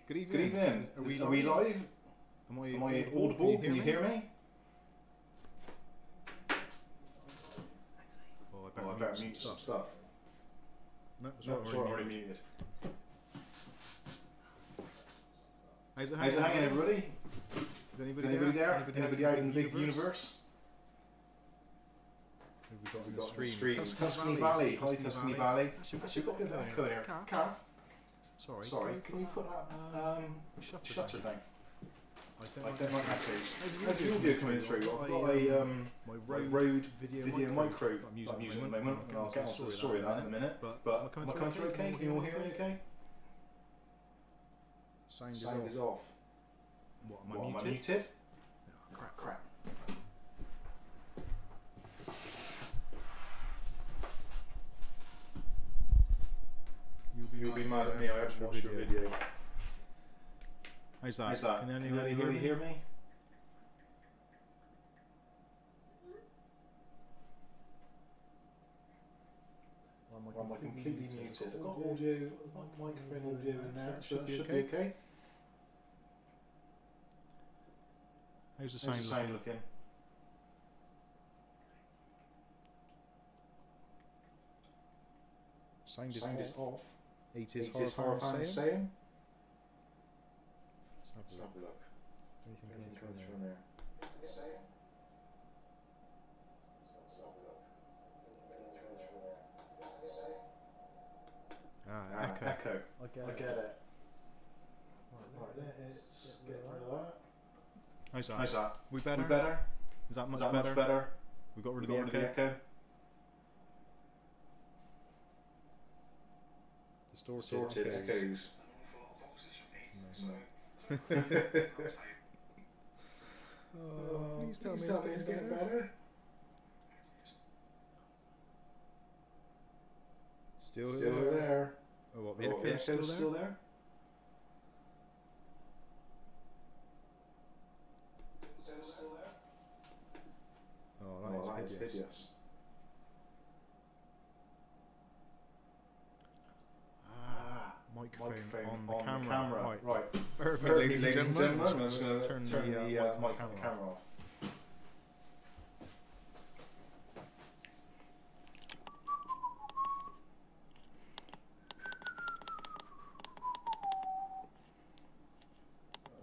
Good evening. Good evening. Are we live? Am I audible? Can you hear me? Oh, I Oh, I better mute some stuff. No, it's No, right, it's already muted. How's it How's it hanging, everybody? Is anybody there? Anybody Anybody out in the big universe? Who have we got We've in got the the stream? Tuscany Valley. Hi, Tuscany Valley. Actually, Actually, got a bit of echo in here. Calf. Sorry, Can you put that shutter down? I don't like that. How's the audio coming through? I've got my a Rode video micro that I'm using at the moment. I'll get onto the story of that in a minute. But am I coming through okay? Can you all hear me okay? Sound is off. What, am I muted? Yeah, crap. You'll be mad at me, I haven't watched your video. How's that? Can anybody hear me? Or am I completely muted? I've got audio, microphone audio in there. Should be okay. How's the sound looking? Sound is off. It is horrifying saying. Let's have a look. Anything comes from there? Echo. I get it. Right, let's get rid of that. How's How's that? We better? Is that much better? We got rid of the echo. Distorted echoes. Please tell me it's getting better. Still there. Oh, what, the echo's still there? Still there? Oh, that is hideous. Microphone on the camera. Right. Perfect, ladies and gentlemen. I'm just going to turn the camera off.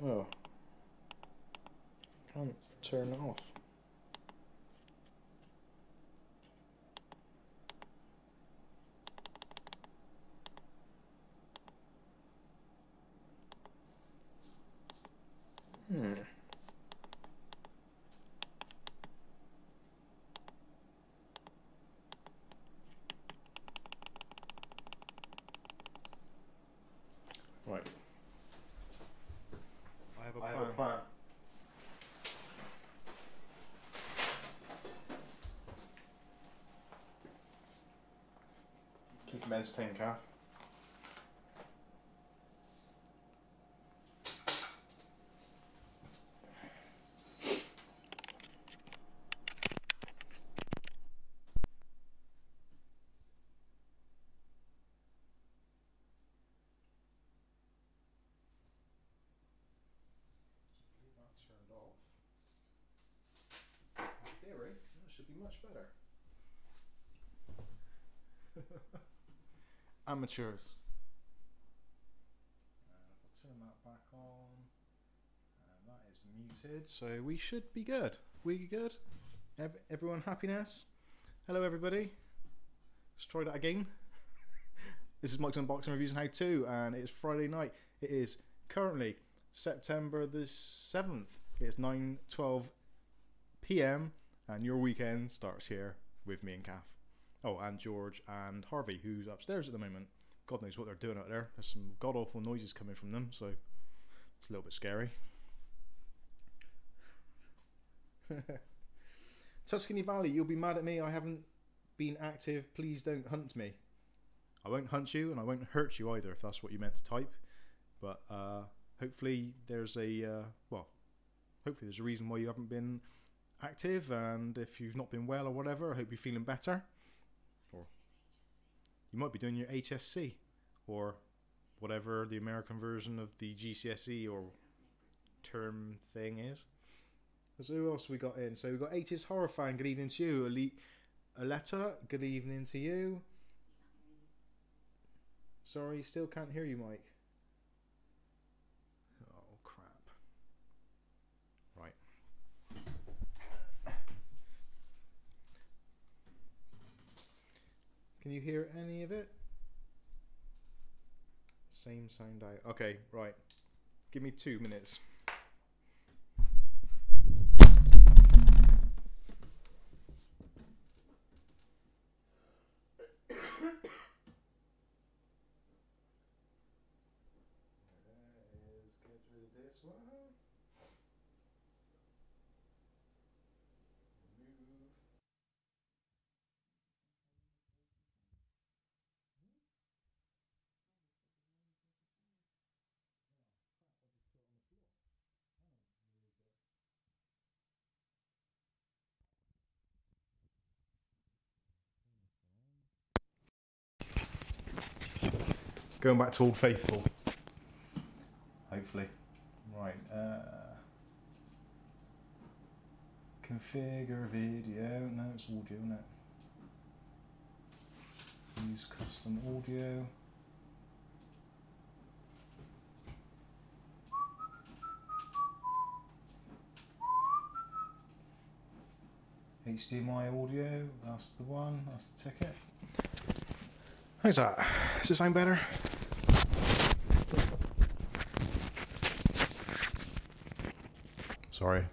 Oh. Can't turn it off. Right. I have a plan. Keep them entertained, Calf. Turned off. In theory, that should be much better. Amateurs. And I'll turn that back on. And that is muted, so we should be good. We good? Everyone happiness? Hello everybody. Let's try that again. This is Mikesunboxing Reviews and How To, and it's Friday night. It is currently September the 7th. It's 9:12 PM and your weekend starts here with me and Kath. Oh, and George and Harvey, who's upstairs at the moment. God knows what they're doing out there. There's some god-awful noises coming from them, so it's a little bit scary. Tuscany Valley, you'll be mad at me. I haven't been active. Please don't hunt me. I won't hunt you, and I won't hurt you either, if that's what you meant to type. But hopefully there's a hopefully there's a reason why you haven't been active, and if you've not been well or whatever, I hope you're feeling better. Or you might be doing your HSC, or whatever the American version of the GCSE or term thing is. So who else we got in? So we got 80s Horror Fan, good evening to you. Aletta, good evening to you. Sorry, still can't hear you, Mike. Oh, crap. Right. Can you hear any of it? Same sound out. Okay, right. Give me 2 minutes. This one. Remove. Going back to Old Faithful. Hopefully. Right. Configure video. No, it's audio, isn't it? Use custom audio. HDMI audio. That's the one. That's the ticket. How's that? Does it sound better? Sorry.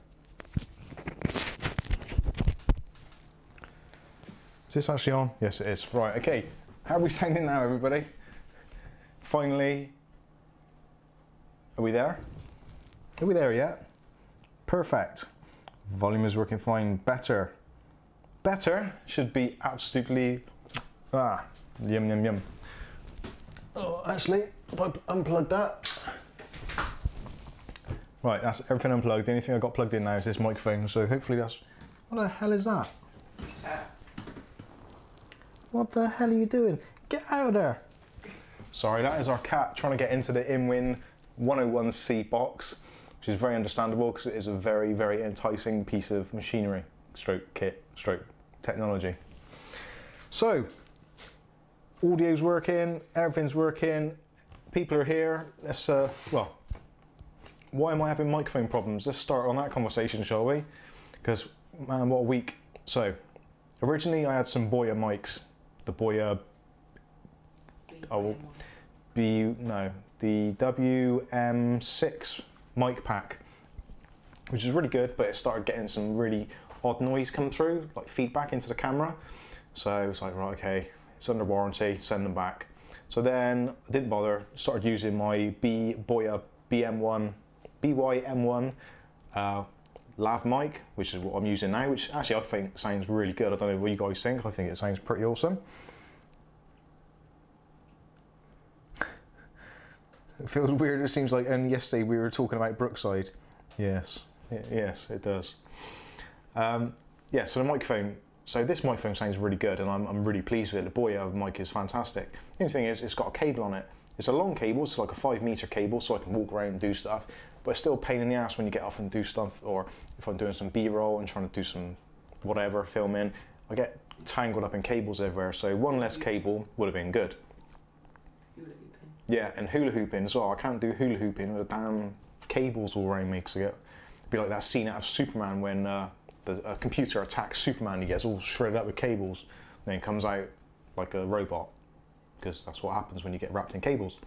Is this actually on? Yes, it is. Right, okay. How are we sounding now, everybody? Finally. Are we there? Are we there yet? Perfect. Volume is working fine. Better. Better should be absolutely... Ah, yum, yum, yum. Oh, actually, if I unplug that... Right, that's everything unplugged. The only thing I got plugged in now is this microphone, so hopefully that's... What the hell is that? What the hell are you doing? Get out of there! Sorry, that is our cat trying to get into the InWin 101C box, which is very understandable because it is a very, very enticing piece of machinery, stroke kit, stroke technology. So, audio's working, everything's working, people are here. Let's, well, why am I having microphone problems? Let's start on that conversation, shall we? Because, man, what a week. So, originally I had some Boya mics. The Boya... the WM6 mic pack, which is really good, but it started getting some really odd noise come through, like feedback into the camera. So I was like, right, okay, it's under warranty, send them back. So then I didn't bother, started using my Boya BYM1 lav mic, which is what I'm using now, which actually I think sounds really good. I don't know what you guys think. I think it sounds pretty awesome. It feels weird. It seems like only yesterday we were talking about Brookside. Yes, yes, it does. Yeah, so the microphone. So this microphone sounds really good, and I'm really pleased with it. The Boya mic is fantastic. The only thing is, it's got a cable on it. It's a long cable, it's like a 5-meter cable, so I can walk around and do stuff. But it's still a pain in the ass when you get off and do stuff, or if I'm doing some B-roll and trying to do some whatever filming, I get tangled up in cables everywhere. So one less cable would have been good. Yeah, and hula hooping as well. I can't do hula hooping with the damn cables all around me, because it'd be like that scene out of Superman when a computer attacks Superman. He gets all shredded up with cables, then he comes out like a robot, because that's what happens when you get wrapped in cables.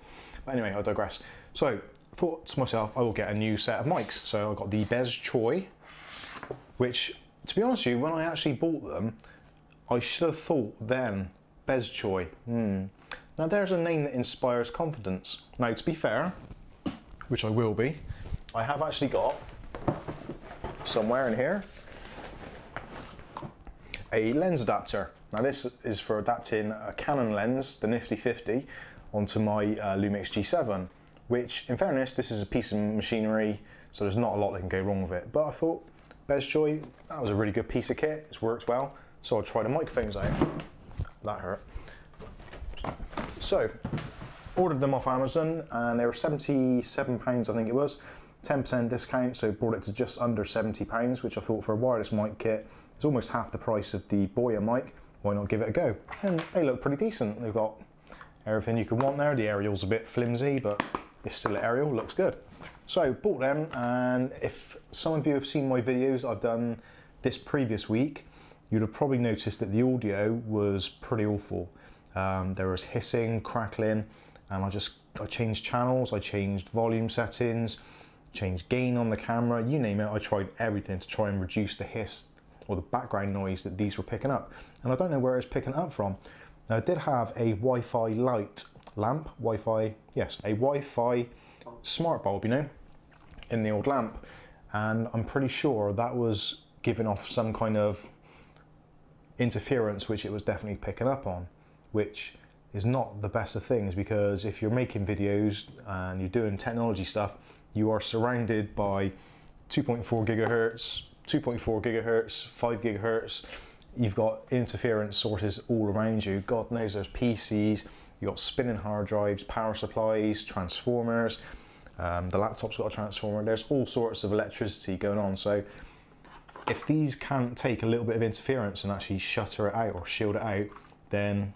But anyway, I digress. So I thought to myself, I will get a new set of mics. So I got the Bez Choi, which, to be honest with you, when I actually bought them, I should have thought then, Bez Choi. Now there's a name that inspires confidence. Now to be fair, which I will be, I have actually got, somewhere in here, a lens adapter. Now this is for adapting a Canon lens, the Nifty 50, onto my Lumix G7, which in fairness, this is a piece of machinery, so there's not a lot that can go wrong with it. But I thought, Bez Choi, that was a really good piece of kit, it's worked well, so I'll try the microphones out. That hurt. So, ordered them off Amazon and they were £77 I think it was, 10% discount, so brought it to just under £70, which I thought for a wireless mic kit is almost half the price of the Boya mic. Why not give it a go? And they look pretty decent. They've got everything you could want there. The aerial's a bit flimsy, but it's still an aerial, looks good. So bought them, and if some of you have seen my videos I've done this previous week, you'd have probably noticed that the audio was pretty awful. There was hissing, crackling, and I changed channels, I changed volume settings, changed gain on the camera, you name it. I tried everything to try and reduce the hiss or the background noise that these were picking up. And I don't know where it's picking it up from. Now, I did have a Wi-Fi light lamp, a Wi-Fi smart bulb, you know, in the old lamp. And I'm pretty sure that was giving off some kind of interference, which it was definitely picking up on, which is not the best of things, because if you're making videos and you're doing technology stuff, you are surrounded by 2.4 gigahertz, 2.4 gigahertz, 5 gigahertz. You've got interference sources all around you. God knows there's PCs, you've got spinning hard drives, power supplies, transformers. The laptop's got a transformer. There's all sorts of electricity going on. So if these can't take a little bit of interference and actually shutter it out or shield it out, then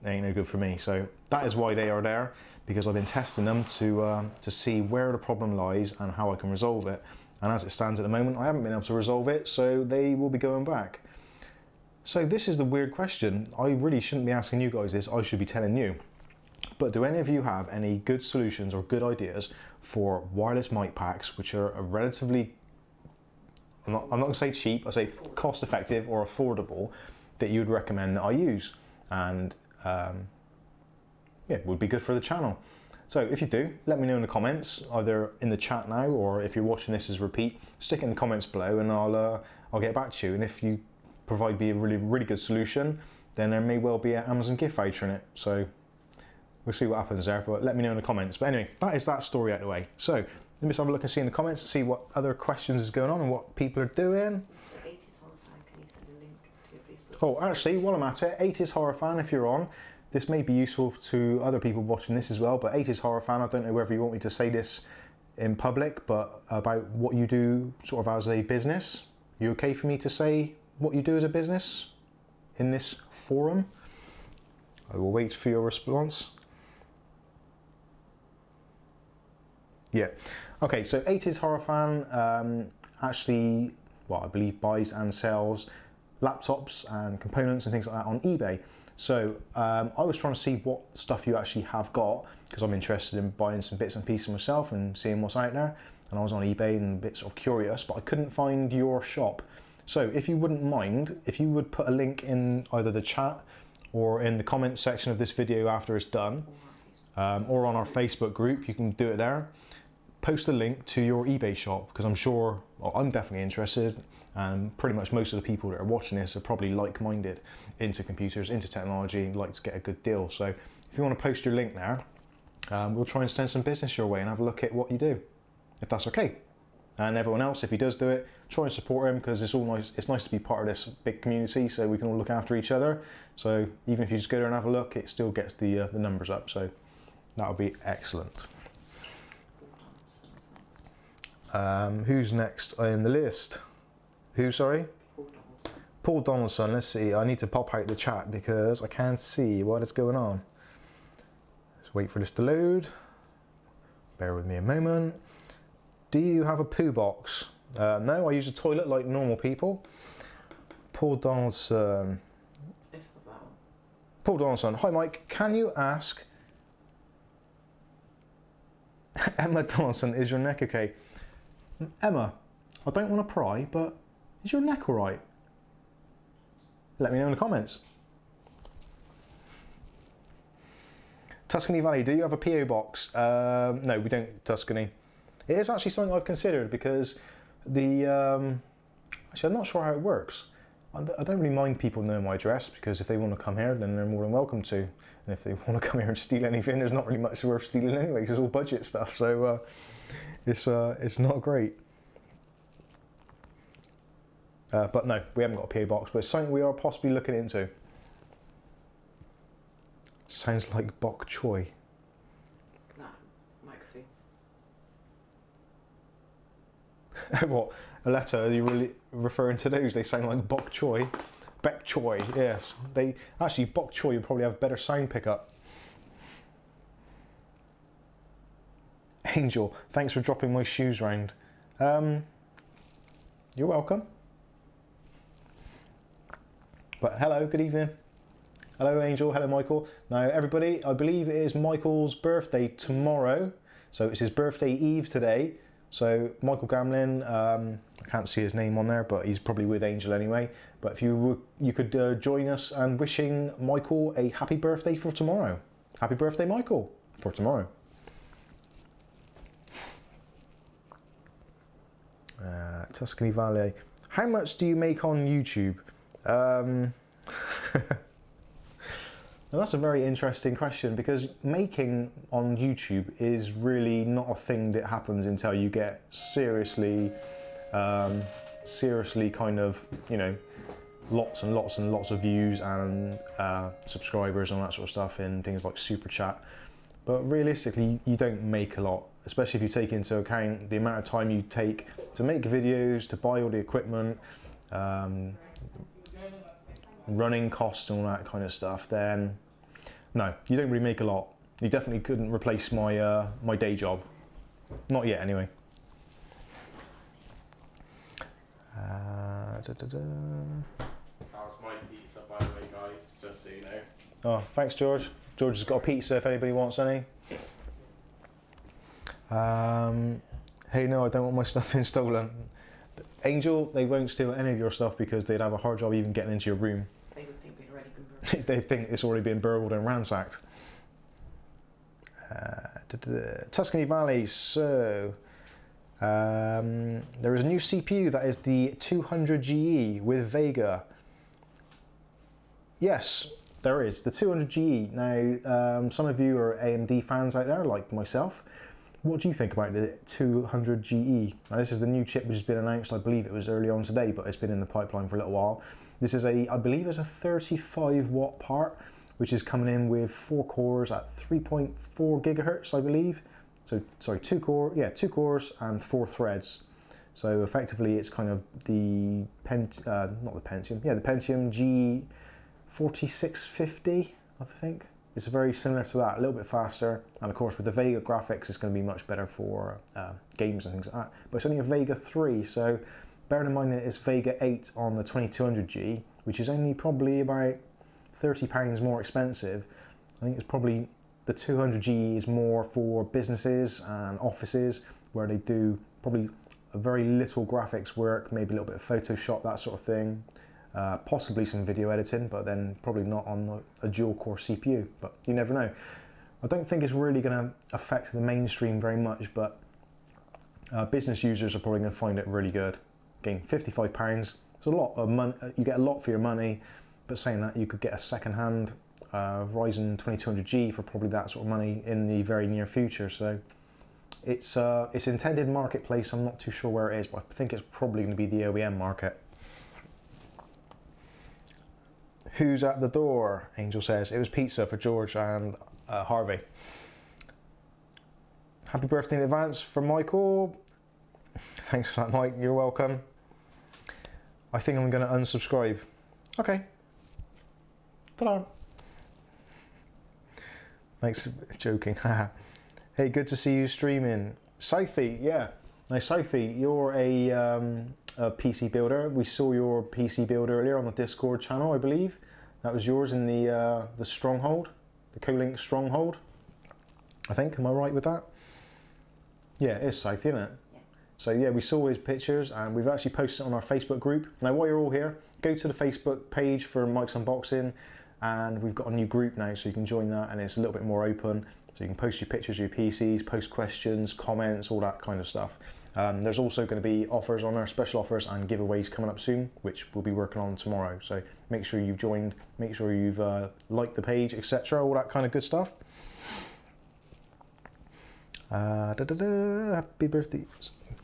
they ain't no good for me. So that is why they are there, because I've been testing them to see where the problem lies and how I can resolve it. And as it stands at the moment, I haven't been able to resolve it, so they will be going back. So this is the weird question. I really shouldn't be asking you guys this, I should be telling you. But do any of you have any good solutions or good ideas for wireless mic packs, which are a relatively, I'm not going to say cheap, I say cost effective or affordable, that you would recommend that I use? And yeah, would be good for the channel. So if you do, let me know in the comments, either in the chat now, or if you're watching this as repeat, stick it in the comments below and I'll get back to you. And if you provide me a really good solution, then there may well be an Amazon gift voucher in it. So we'll see what happens there, but let me know in the comments. But anyway, that is that story out of the way. So let me just have a look and see in the comments to see what other questions is going on and what people are doing. So 80s Horror Fan, can you send a link to your Facebook? Oh, actually, while I'm at it, 80s Horror Fan, if you're on, this may be useful to other people watching this as well, but 80s Horror Fan, I don't know whether you want me to say this in public, but about what you do sort of as a business. You okay for me to say what you do as a business in this forum? I will wait for your response. Yeah. Okay, so 80s Horror Fan actually, well, I believe buys and sells laptops and components and things like that on eBay. So I was trying to see what stuff you actually have got, because I'm interested in buying some bits and pieces myself and seeing what's out there. And I was on eBay and a bit sort of curious, but I couldn't find your shop. So if you wouldn't mind, if you would put a link in either the chat or in the comments section of this video after it's done, or on our Facebook group, you can do it there. Post a link to your eBay shop, because I'm sure, well, I'm definitely interested, and pretty much most of the people that are watching this are probably like-minded, into computers, into technology, and like to get a good deal. So if you want to post your link there, we'll try and send some business your way and have a look at what you do, if that's okay. And everyone else, if he does do it, try and support him, because it's all nice. It's nice to be part of this big community, so we can all look after each other. So even if you just go there and have a look, it still gets the numbers up. So that would be excellent. Who's next in the list? Who, sorry? Paul Donaldson. Let's see. I need to pop out the chat because I can't see what is going on. Let's wait for this to load. Bear with me a moment. Do you have a poo box? No, I use a toilet like normal people. Paul Donaldson. It's the that one. Paul Donaldson. Hi Mike, can you ask Emma Donaldson, is your neck okay? Emma, I don't want to pry, but is your neck alright? Let me know in the comments. Tuscany Valley, do you have a PO box? No, we don't, Tuscany. It is actually something I've considered, because the actually I'm not sure how it works. I don't really mind people knowing my address, because if they want to come here, then they're more than welcome to. And if they want to come here and steal anything, there's not really much worth stealing anyway, because it's all budget stuff. So it's not great. But no, we haven't got a PO box, but it's something we are possibly looking into. Sounds like bok choy. What, a letter? Are you really referring to those? They sound like bok choy. Bek choy, yes. They actually, bok choy would probably have better sound pickup. Angel, thanks for dropping my shoes round. You're welcome. But hello, good evening. Hello Angel, hello Michael. Now everybody, I believe it is Michael's birthday tomorrow. So it's his birthday eve today. So Michael Gamlin, I can't see his name on there, but he's probably with Angel anyway. But if you could join us and wishing Michael a happy birthday for tomorrow. Happy birthday, Michael, for tomorrow. Tuscany Valley. How much do you make on YouTube? Now that's a very interesting question, because making on YouTube is really not a thing that happens until you get seriously kind of, you know, lots and lots and lots of views and subscribers and all that sort of stuff in things like Super Chat. But realistically, you don't make a lot, especially if you take into account the amount of time you take to make videos, to buy all the equipment, running costs and all that kind of stuff. Then no, you don't really make a lot. You definitely couldn't replace my my day job, not yet anyway. That was my pizza, by the way, guys, just so you know. Oh, thanks George. George has got a pizza if anybody wants any. Hey, no, I don't want my stuff being stolen. Angel, they won't steal any of your stuff because they'd have a hard job even getting into your room. They would think we'd already been burgled. They think it's already been burgled and ransacked. Tuscany Valley, so there is a new CPU that is the 200GE with Vega. Yes, there is, the 200GE. Now, some of you are AMD fans out there, like myself. What do you think about the 200GE? Now, this is the new chip which has been announced. I believe it was early on today, but it's been in the pipeline for a little while. This is I believe it's a 35 watt part, which is coming in with 4 cores at 3.4 gigahertz, I believe. So, sorry, 2 cores and 4 threads. So effectively it's kind of the the Pentium G4650, I think. It's very similar to that, a little bit faster, and of course with the Vega graphics it's going to be much better for games and things like that. But it's only a Vega 3, so bearing in mind that it's Vega 8 on the 2200G, which is only probably about £30 more expensive. I think it's probably the 200G is more for businesses and offices where they do probably a very little graphics work, maybe a little bit of Photoshop, that sort of thing. Possibly some video editing, but then probably not on a dual core CPU, but you never know. I don't think it's really going to affect the mainstream very much, but business users are probably going to find it really good. Again, £55, it's a lot of money, you get a lot for your money, but saying that, you could get a second-hand Ryzen 2200G for probably that sort of money in the very near future. So it's intended marketplace. I'm not too sure where it is, but I think it's probably going to be the OEM market. Who's at the door? Angel says it was pizza for George and Harvey. Happy birthday in advance from Michael. Thanks for that, Mike. You're welcome. I think I'm going to unsubscribe. Okay. Ta-da. Thanks for joking. Hey, good to see you streaming. Southie, yeah. Now, Southie, you're a PC builder. We saw your PC build earlier on the Discord channel, I believe. That was yours in the Stronghold, the Co-Link Stronghold. I think, am I right with that? Yeah, it is Southie, isn't it? Yeah. So yeah, we saw his pictures and we've actually posted it on our Facebook group. Now, while you're all here, go to the Facebook page for Mikesunboxing, and we've got a new group now, so you can join that, and it's a little bit more open. So you can post your pictures of your PCs, post questions, comments, all that kind of stuff. There's also going to be offers on our special offers and giveaways coming up soon, which we'll be working on tomorrow. So make sure you've joined, make sure you've liked the page, etc. All that kind of good stuff. Happy birthday.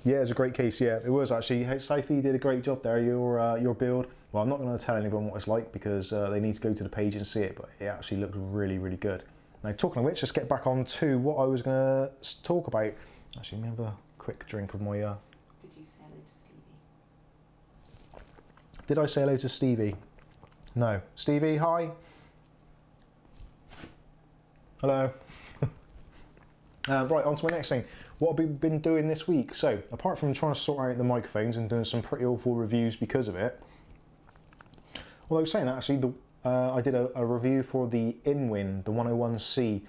Yeah, it's a great case. Yeah, it was actually. Hey, Southie did a great job there. Your build. Well, I'm not going to tell anyone what it's like because they need to go to the page and see it, but it actually looks really, really good. Now, talking of which, let's get back on to what I was going to talk about. Actually, let me have a quick drink of my... Did you say Did I say hello to Stevie? No. Stevie, hi. Hello. Right, on to my next thing. What have we been doing this week? So, apart from trying to sort out the microphones and doing some pretty awful reviews because of it, although saying that, actually, I did a review for the InWin, the 101C,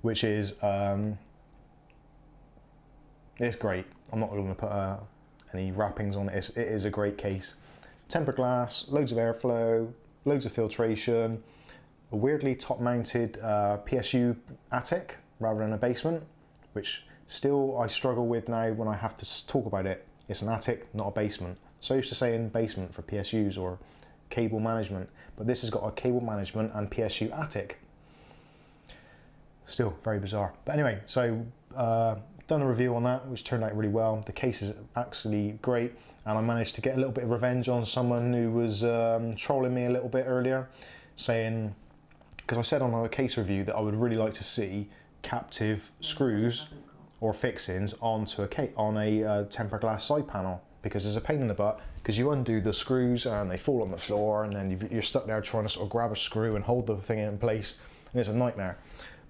which is, it's great. I'm not going to put any wrappings on it. It is a great case. Tempered glass, loads of airflow, loads of filtration, a weirdly top-mounted PSU attic rather than a basement, which still I struggle with now when I have to talk about it. It's an attic, not a basement. So used to saying basement for PSUs or cable management, but this has got a cable management and PSU attic. Still very bizarre. But anyway, so done a review on that, which turned out really well. The case is actually great, and I managed to get a little bit of revenge on someone who was trolling me a little bit earlier, saying, because I said on a case review that I would really like to see captive screws or fixings onto a tempered glass side panel, because there's a pain in the butt, because you undo the screws and they fall on the floor, and then you're stuck there trying to sort of grab a screw and hold the thing in place, and it's a nightmare.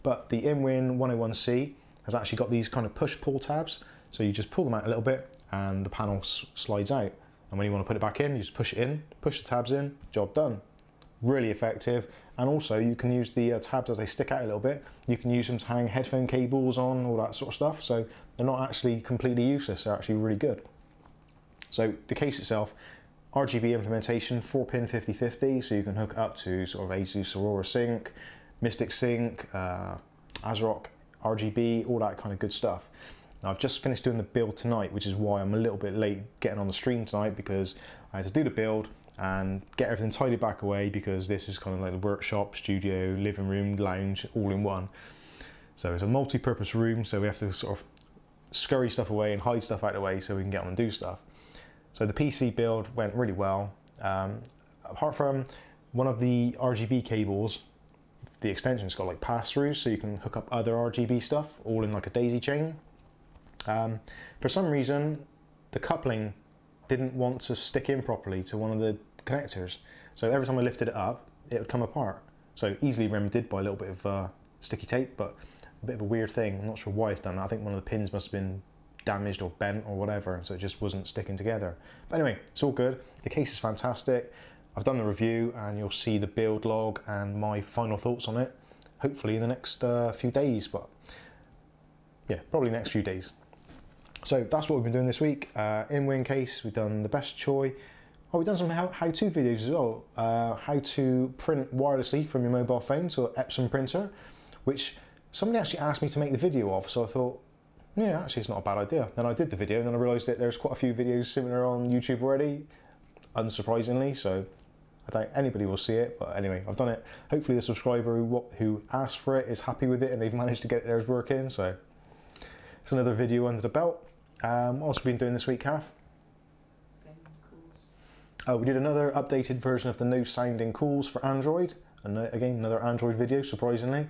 But the InWin 101C has actually got these kind of push-pull tabs, so you just pull them out a little bit and the panel slides out, and when you want to put it back in, you just push it in, push the tabs in, job done. Really effective. And also you can use the tabs as they stick out a little bit. You can use them to hang headphone cables on, all that sort of stuff. So they're not actually completely useless, they're actually really good. So the case itself, RGB implementation, 4-pin 50/50, so you can hook up to sort of Asus Aurora Sync, Mystic Sync, ASRock RGB, all that kind of good stuff. Now I've just finished doing the build tonight, which is why I'm a little bit late getting on the stream tonight, because I had to do the build and get everything tidied back away, because this is kind of like the workshop, studio, living room, lounge, all in one. So it's a multi-purpose room, so we have to sort of scurry stuff away and hide stuff out of the way so we can get on and do stuff. So the PC build went really well. Apart from one of the RGB cables, the extension's got like pass-throughs, so you can hook up other RGB stuff, all in like a daisy chain. For some reason, the coupling didn't want to stick in properly to one of the connectors, so every time I lifted it up it would come apart. So easily remedied by a little bit of sticky tape, but a bit of a weird thing. I'm not sure why it's done that. I think one of the pins must have been damaged or bent or whatever, so it just wasn't sticking together. But anyway, it's all good. The case is fantastic. I've done the review and you'll see the build log and my final thoughts on it hopefully in the next few days, but yeah, probably next few days. So that's what we've been doing this week. InWin case, we've done the best choy. Oh, we've done some how-to videos as well. How to print wirelessly from your mobile phone to an Epson printer, which somebody actually asked me to make the video of, so I thought, yeah, actually it's not a bad idea. Then I did the video and then I realised that there's quite a few videos similar on YouTube already, unsurprisingly, so I doubt anybody will see it, but anyway, I've done it. Hopefully the subscriber who asked for it is happy with it and they've managed to get theirs working, so it's another video under the belt. What else have we been doing this week, Kath? Oh, we did another updated version of the no sounding calls for Android, and again another Android video, surprisingly.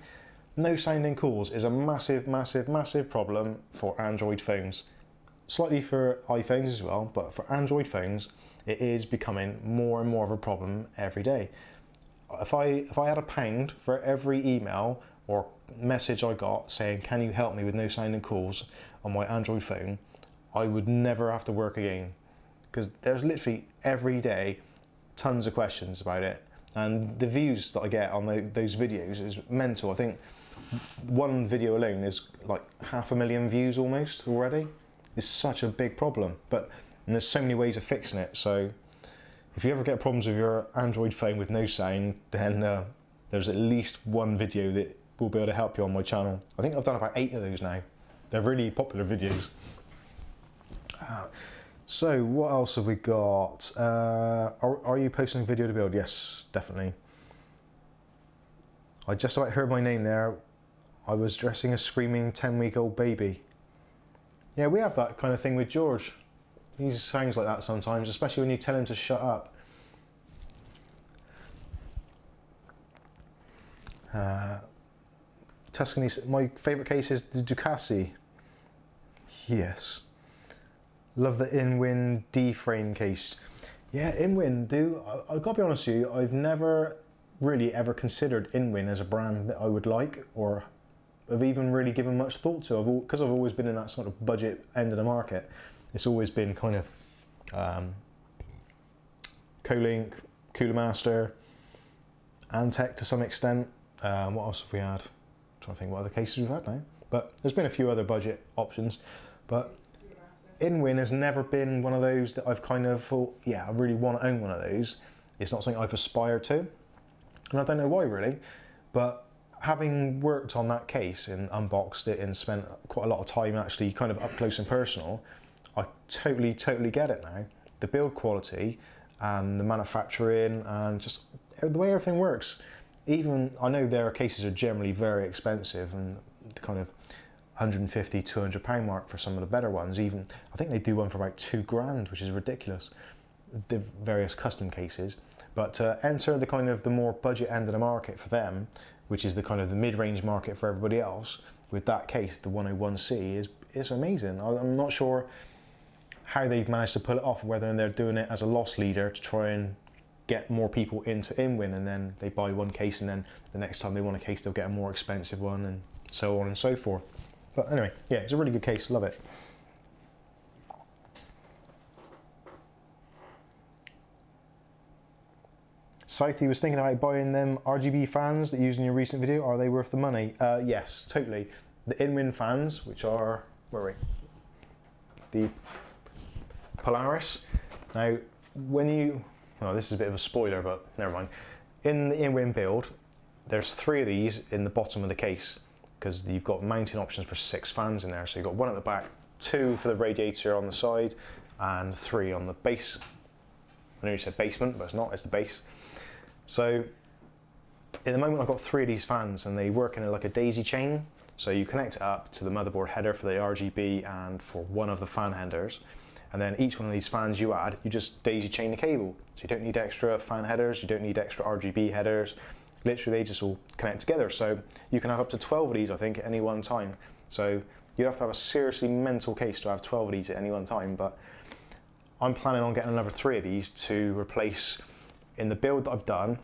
No sounding calls is a massive problem for Android phones. Slightly for iPhones as well, but for Android phones it is becoming more and more of a problem every day. If I had £1 for every email or message I got saying, can you help me with no sounding calls on my Android phone, I would never have to work again, because there's literally every day tons of questions about it, and the views that I get on those videos is mental. I think one video alone is like 500,000 views almost already. It's such a big problem, and there's so many ways of fixing it. So if you ever get problems with your Android phone with no sound, then there's at least one video that will be able to help you on my channel. I think I've done about 8 of those now. They're really popular videos. So what else have we got? Are you posting a video to build? Yes, definitely. I just about heard my name there. I was dressing a screaming 10-week-old baby. Yeah, we have that kind of thing with George. He sounds like that sometimes, especially when you tell him to shut up. Tuscany, my favourite case is the Ducati. Yes. Love the InWin D-frame case. Yeah, InWin I've got to be honest with you, I've never really ever considered InWin as a brand that I would like or have even really given much thought to. Because I've always been in that sort of budget end of the market, it's always been kind of Colink, Cooler Master, Antec to some extent. What else have we had? I'm trying to think what other cases we've had now. But there's been a few other budget options. But InWin has never been one of those that I've kind of thought, yeah, I really want to own one of those. It's not something I've aspired to. And I don't know why really. But having worked on that case and unboxed it and spent quite a lot of time actually kind of up close and personal, I totally get it now. The build quality and the manufacturing and just the way everything works. Even, I know their cases are generally very expensive and the kind of 150, 200 pound mark for some of the better ones. Even, I think they do one for about 2 grand, which is ridiculous. The various custom cases. But to enter the kind of the more budget end of the market for them, which is the kind of the mid-range market for everybody else, with that case, the 101C is amazing. I'm not sure how they've managed to pull it off, whether they're doing it as a loss leader to try and get more people into InWin, and then they buy one case and then the next time they want a case they'll get a more expensive one and so on and so forth. But anyway, yeah, it's a really good case, love it. Southie was thinking about buying them RGB fans that you used in your recent video. Are they worth the money? Yes, totally. The InWin fans, which are, where are we? The Polaris. Now, when you, well, this is a bit of a spoiler, but never mind. In the InWin build, there's 3 of these in the bottom of the case because you've got mounting options for 6 fans in there. So you've got 1 at the back, 2 for the radiator on the side, and 3 on the base. I know you said basement, but it's not, it's the base. So at the moment I've got 3 of these fans and they work in like a daisy chain. So you connect it up to the motherboard header for the RGB and for one of the fan headers. And then each one of these fans you add, you just daisy chain the cable. So you don't need extra fan headers, you don't need extra RGB headers. Literally they just all connect together. So you can have up to 12 of these, I think, at any one time. So you have to have a seriously mental case to have 12 of these at any one time. But I'm planning on getting another 3 of these to replace, in the build that I've done,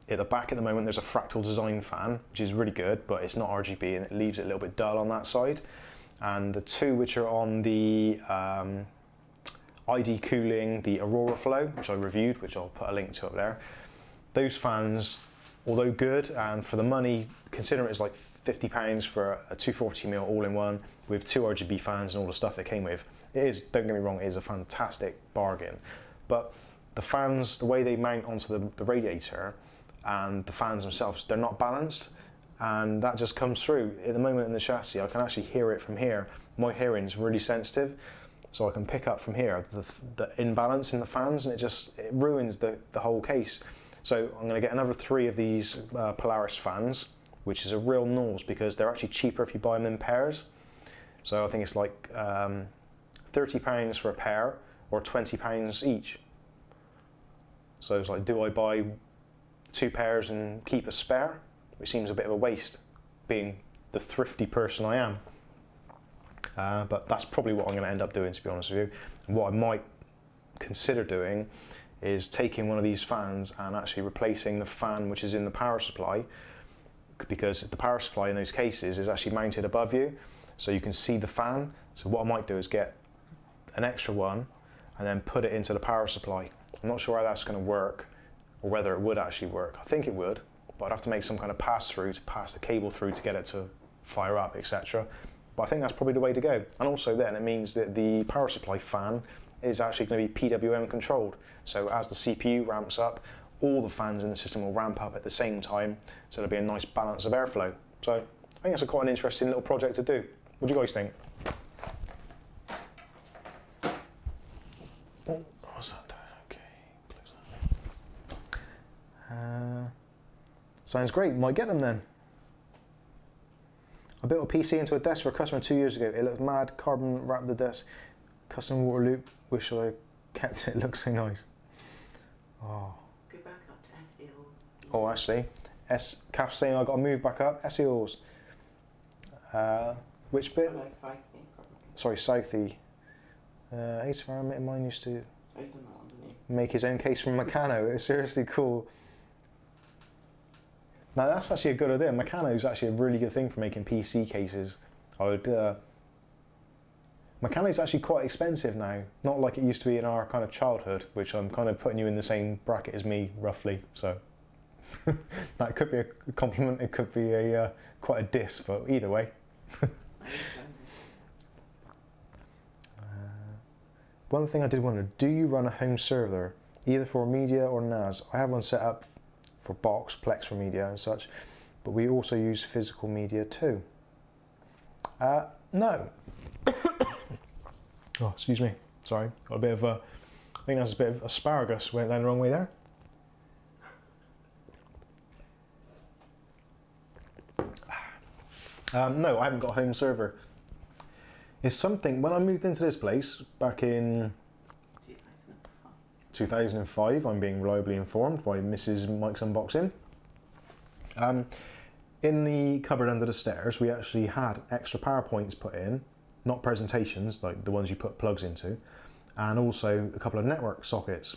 at the back at the moment there's a fractal design fan, which is really good, but it's not RGB and it leaves it a little bit dull on that side. And the 2 which are on the ID cooling, the Aurora Flow, which I reviewed, which I'll put a link to up there. Those fans, although good, and for the money, considering it's like £50 for a 240mm all-in-one with 2 RGB fans and all the stuff it came with, it is, don't get me wrong, it is a fantastic bargain. But the fans, the way they mount onto the radiator and the fans themselves, they're not balanced, and that just comes through. At the moment in the chassis, I can actually hear it from here. My hearing's really sensitive, so I can pick up from here the imbalance in the fans, and it ruins the whole case. So I'm going to get another 3 of these Polaris fans, which is a real nose because they're actually cheaper if you buy them in pairs. So I think it's like £30 for a pair or £20 each. So it's like, do I buy 2 pairs and keep a spare? Which seems a bit of a waste, being the thrifty person I am. But that's probably what I'm going to end up doing, to be honest with you. And what I might consider doing is taking one of these fans and actually replacing the fan which is in the power supply, because the power supply in those cases is actually mounted above you, so you can see the fan. So what I might do is get an extra one and then put it into the power supply. I'm not sure how that's going to work, or whether it would actually work. I think it would, but I'd have to make some kind of pass through to pass the cable through to get it to fire up, etc. But I think that's probably the way to go. And also then it means that the power supply fan is actually going to be PWM controlled. So as the CPU ramps up, all the fans in the system will ramp up at the same time, so there'll be a nice balance of airflow. So I think it's quite an interesting little project to do. What do you guys think? Oh, what's that doing? Okay, close that. Sounds great, might get them then. I built a PC into a desk for a customer 2 years ago. It looked mad, carbon wrapped the desk, custom water loop. Wish I kept it, it looks so nice. Oh. Go back up to SEO. Oh, actually, Kath saying I got to move back up. SEOs. Which bit? Hello, Southie, probably. Sorry, Southie. 8 of our mine used to. I don't know underneath. make his own case from Meccano. It's seriously cool. Now that's actually a good idea. Meccano is actually a really good thing for making PC cases. Meccano is actually quite expensive now, not like it used to be in our kind of childhood, which I'm kind of putting you in the same bracket as me, roughly. So that could be a compliment, it could be a quite a diss, but either way. One thing I did wonder, do you run a home server, either for media or NAS? I have one set up for Box, Plex for media and such, but we also use physical media too. No. Oh, excuse me. Sorry, got a bit of I think that's a bit of asparagus went down the wrong way there. No, I haven't got a home server. It's something, when I moved into this place back in 2005, I'm being reliably informed by Mrs. Mikesunboxing. In the cupboard under the stairs, we actually had extra PowerPoints put in, not presentations like the ones you put plugs into, and also a couple of network sockets.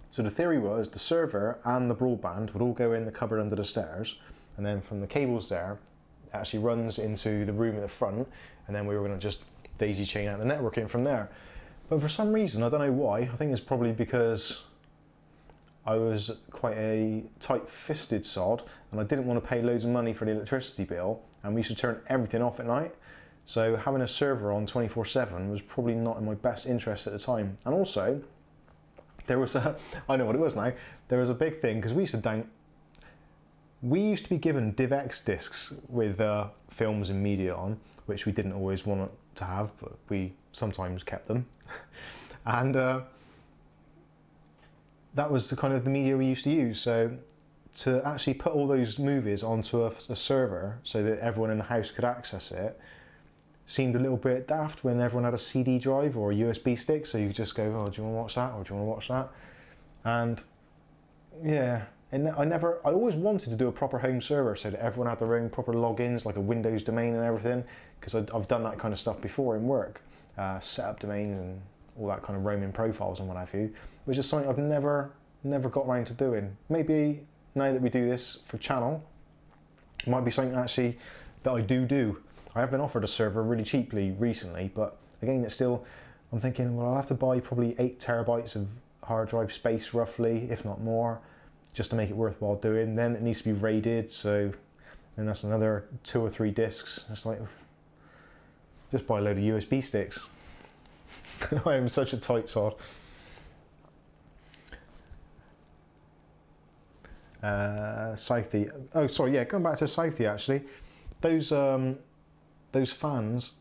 So the theory was the server and the broadband would all go in the cupboard under the stairs, and then from the cables there, it actually runs into the room at the front, and then we were going to just daisy chain out the networking from there. But for some reason, I don't know why, I think it's probably because I was quite a tight-fisted sod and I didn't want to pay loads of money for the electricity bill, and we used to turn everything off at night. So having a server on 24/7 was probably not in my best interest at the time. And also, there was a, I know what it was now, there was a big thing, because we used to be given DivX discs with films and media on, which we didn't always want to have, but we sometimes kept them. And that was the kind of the media we used to use. So to actually put all those movies onto a server so that everyone in the house could access it seemed a little bit daft when everyone had a CD drive or a USB stick, so you could just go, oh, do you want to watch that, or do you want to watch that? And yeah, and I always wanted to do a proper home server so that everyone had their own proper logins, like a Windows domain and everything, because I've done that kind of stuff before in work, set up domains and all that kind of roaming profiles and what have you, which is something I've never got around to doing. Maybe now that we do this for channel, it might be something actually that I do. I have been offered a server really cheaply recently, but again, it's still, I'm thinking, well, I'll have to buy probably 8 terabytes of hard drive space roughly, if not more, just to make it worthwhile doing. Then it needs to be RAIDed, so then that's another 2 or 3 discs. It's like, just buy a load of USB sticks. I am such a tight sod. Southie, oh sorry, yeah, going back to Southie actually, those fans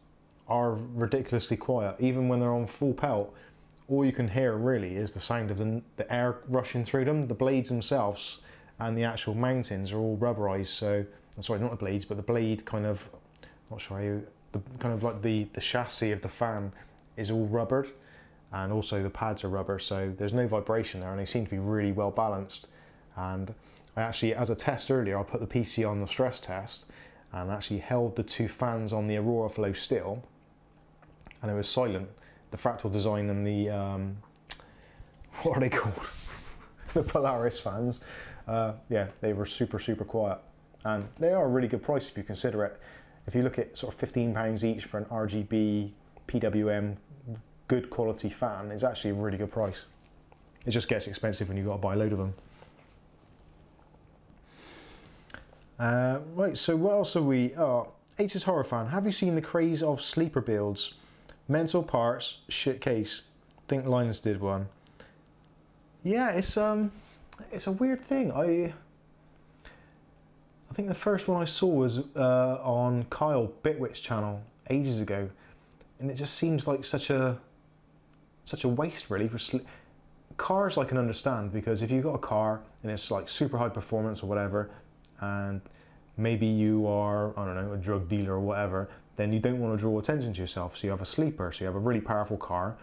are ridiculously quiet. Even when they're on full pelt, all you can hear really is the sound of the air rushing through them. The blades themselves and the actual mountings are all rubberized, so, sorry, not the blades, but the blade kind of, not sure how, the kind of like the chassis of the fan is all rubbered, and also the pads are rubber, so there's no vibration there, and they seem to be really well balanced. And I actually, as a test earlier, I put the PC on the stress test and actually held the 2 fans on the Aurora Flow still, and it was silent. The fractal design and the, what are they called? The Polaris fans, yeah, they were super quiet. And they are a really good price if you consider it. If you look at sort of £15 each for an RGB PWM good quality fan, it's actually a really good price. It just gets expensive when you've got to buy a load of them. Right, so what else are we? Oh, H's Horror Fan. Have you seen the craze of sleeper builds? Mental parts, shit case. Think Linus did one. Yeah, it's a weird thing. I think the first one I saw was on Kyle Bitwit's channel ages ago, and it just seems like such a waste really for cars. I can understand, because if you've got a car and it's like super high performance or whatever, and maybe you are, I don't know, a drug dealer or whatever, then you don't want to draw attention to yourself, so you have a sleeper, so you have a really powerful car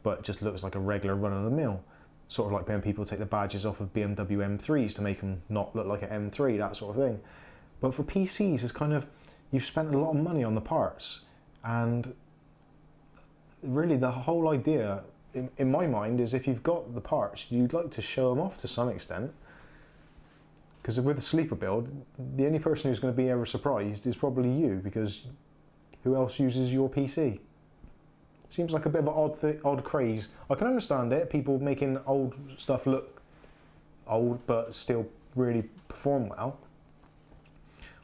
but it just looks like a regular run-of-the-mill, sort of like when people take the badges off of BMW M3s to make them not look like an M3, that sort of thing. But for PCs, it's kind of, you've spent a lot of money on the parts, and really the whole idea in my mind is if you've got the parts, you'd like to show them off to some extent. Because with the sleeper build, the only person who's going to be ever surprised is probably you, because who else uses your PC? Seems like a bit of an odd craze. I can understand it, people making old stuff look old but still really perform well.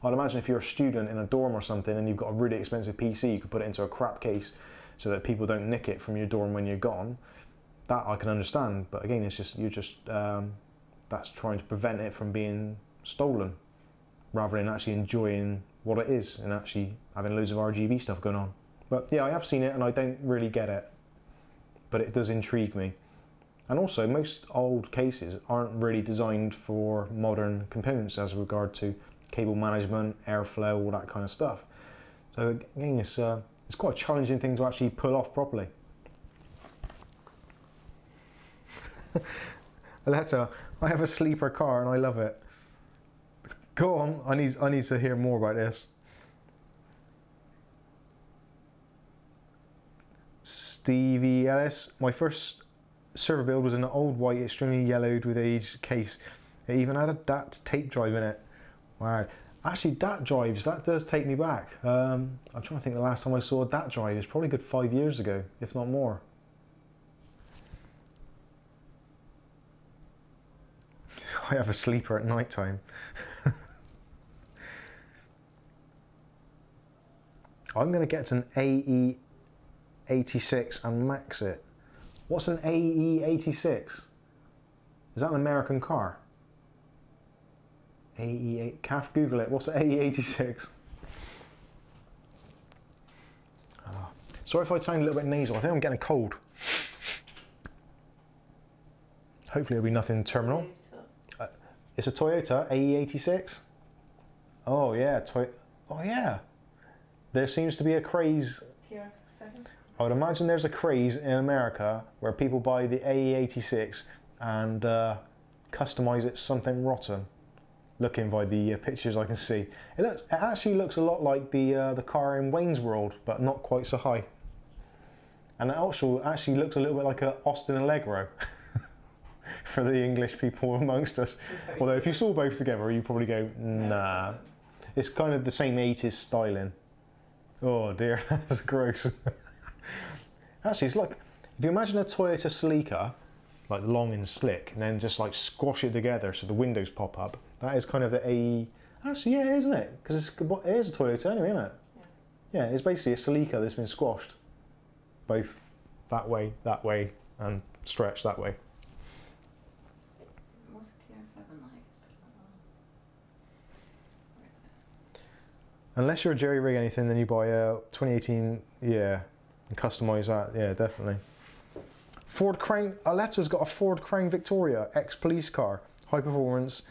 I'd imagine if you're a student in a dorm or something and you've got a really expensive PC, you could put it into a crap case so that people don't nick it from your dorm when you're gone. That I can understand, but again, it's just that's trying to prevent it from being stolen, rather than actually enjoying what it is and actually having loads of RGB stuff going on. But yeah, I have seen it and I don't really get it, but it does intrigue me. And also, most old cases aren't really designed for modern components as regard to cable management, airflow, all that kind of stuff. So again, it's quite a challenging thing to actually pull off properly. Aletta, I have a sleeper car and I love it. Go on, I need to hear more about this. Stevie Ellis, my first server build was an old white, extremely yellowed with age case. It even had a DAT tape drive in it. Wow. Actually, DAT drives, that does take me back. I'm trying to think the last time I saw a DAT drive. It's probably a good 5 years ago, if not more. I have a sleeper at night time. I'm going to get an AE86 and max it. What's an AE86? Is that an American car? AE8, Calf, Google it. What's an AE86? Oh. Sorry if I sound a little bit nasal. I think I'm getting a cold. Hopefully it'll be nothing terminal. It's a Toyota AE86. Oh yeah, oh yeah. There seems to be a craze. I would imagine there's a craze in America where people buy the AE86 and customize it something rotten. Looking by the pictures I can see, it actually looks a lot like the car in Wayne's World, but not quite so high. And it also actually looks a little bit like a Austin Allegro for the English people amongst us. Although if you saw both together, you'd probably go, nah. It's kind of the same 80s styling. Oh dear, that's gross. Actually, it's like, if you imagine a Toyota Celica, like long and slick, and then just like squash it together so the windows pop up. That is kind of the AE. Actually, yeah, isn't it? Because it is a Toyota anyway, isn't it? Yeah. Yeah, it's basically a Celica that's been squashed, both that way, and stretched that way. What's a TR7 like? Unless you're a jerry rig anything, then you buy a 2018, yeah, and customize that. Yeah, definitely. Ford Crown. Aletta's got a Ford Crown Victoria ex-police car, high performance.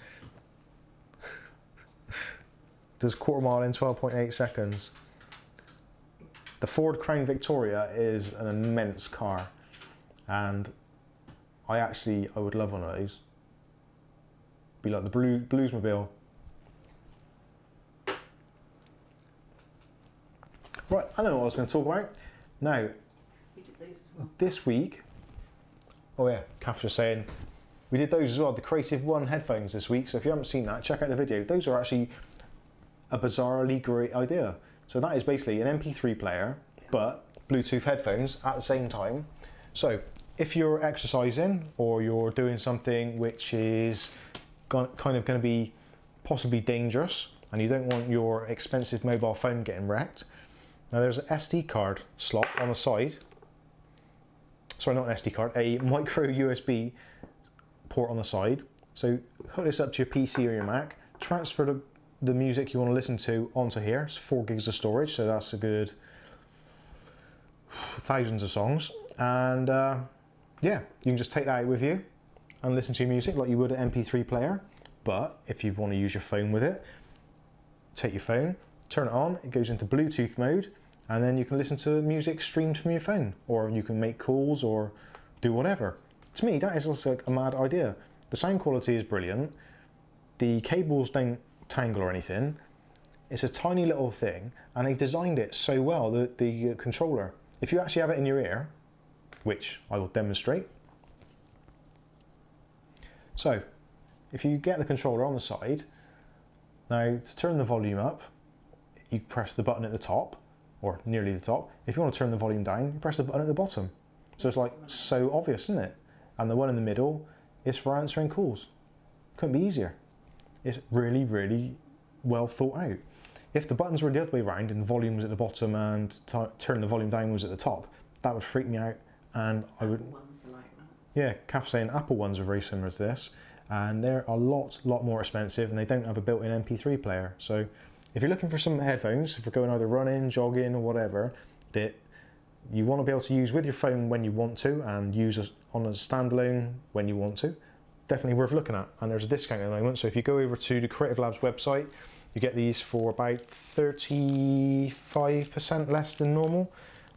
Does quarter mile in 12.8 seconds. The Ford Crown Victoria is an immense car, and I would love one of those. Be like the Bluesmobile. Right, I know what I was going to talk about. Now, We did those as well. this week, oh yeah, Kath was saying, we did those as well, the Creative One headphones this week, so if you haven't seen that, check out the video. Those are actually a bizarrely great idea. So that is basically an MP3 player, but Bluetooth headphones at the same time. So if you're exercising or you're doing something which is kind of going to be possibly dangerous and you don't want your expensive mobile phone getting wrecked, now there's an SD card slot on the side. Sorry, not an SD card, a micro USB port on the side. So hook this up to your PC or your Mac, transfer the music you want to listen to onto here. It's 4 gigs of storage, so that's a good thousands of songs. And yeah, you can just take that out with you and listen to your music like you would an MP3 player. But if you want to use your phone with it, take your phone, turn it on, it goes into Bluetooth mode, and then you can listen to music streamed from your phone, or you can make calls or do whatever. To me, that is also a mad idea. The sound quality is brilliant. The cables don't tangle or anything. It's a tiny little thing, and they've designed it so well, the controller. If you actually have it in your ear, which I will demonstrate. So, if you get the controller on the side, now to turn the volume up, you press the button at the top, or nearly the top. If you want to turn the volume down, you press the button at the bottom. So it's like so obvious, isn't it? And the one in the middle is for answering calls. Couldn't be easier. It's really, really well thought out. If the buttons were the other way around and volume was at the bottom and turn the volume down was at the top, that would freak me out, and I would. Ones are like that. Yeah, Kath's saying Apple ones are very similar to this, and they're a lot more expensive, and they don't have a built-in MP3 player. So if you're looking for some headphones, if you're going either running, jogging, or whatever, that you want to be able to use with your phone when you want to, and use on a standalone when you want to, definitely worth looking at. And there's a discount at the moment, so if you go over to the Creative Labs website, you get these for about 35% less than normal,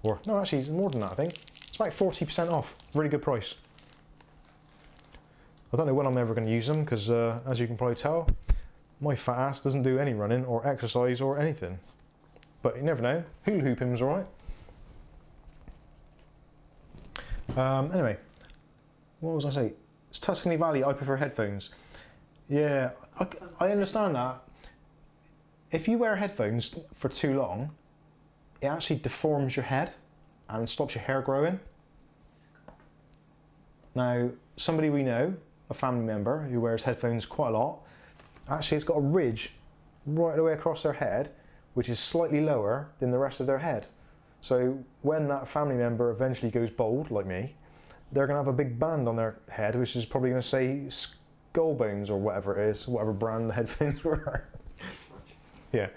or no, actually it's more than that. I think it's about 40% off. Really good price. I don't know when I'm ever going to use them, because as you can probably tell, my fat ass doesn't do any running or exercise or anything. But you never know. Hula hooping's alright. Anyway, what was I saying? It's Tuscany Valley, I prefer headphones. Yeah, I understand that. If you wear headphones for too long, it actually deforms your head and stops your hair growing. Now, somebody we know, a family member who wears headphones quite a lot, actually has got a ridge right the way across their head, which is slightly lower than the rest of their head. So when that family member eventually goes bald, like me, they're going to have a big band on their head, which is probably going to say Skull Bones or whatever it is, whatever brand the headphones were. Yeah,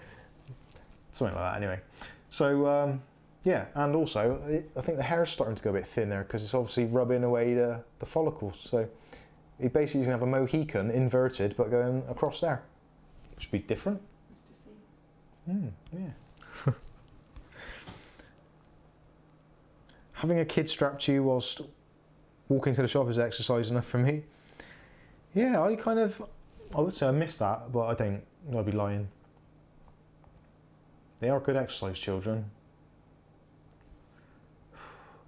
something like that anyway. So yeah, and also I think the hair's starting to go a bit thin there because it's obviously rubbing away the follicles. So he basically is going to have a Mohican inverted but going across there, which would be different. Mr. C. Yeah. Having a kid strapped to you whilst walking to the shop is exercise enough for me. Yeah, I would say I miss that, but I don't. I'd be lying. They are good exercise, children.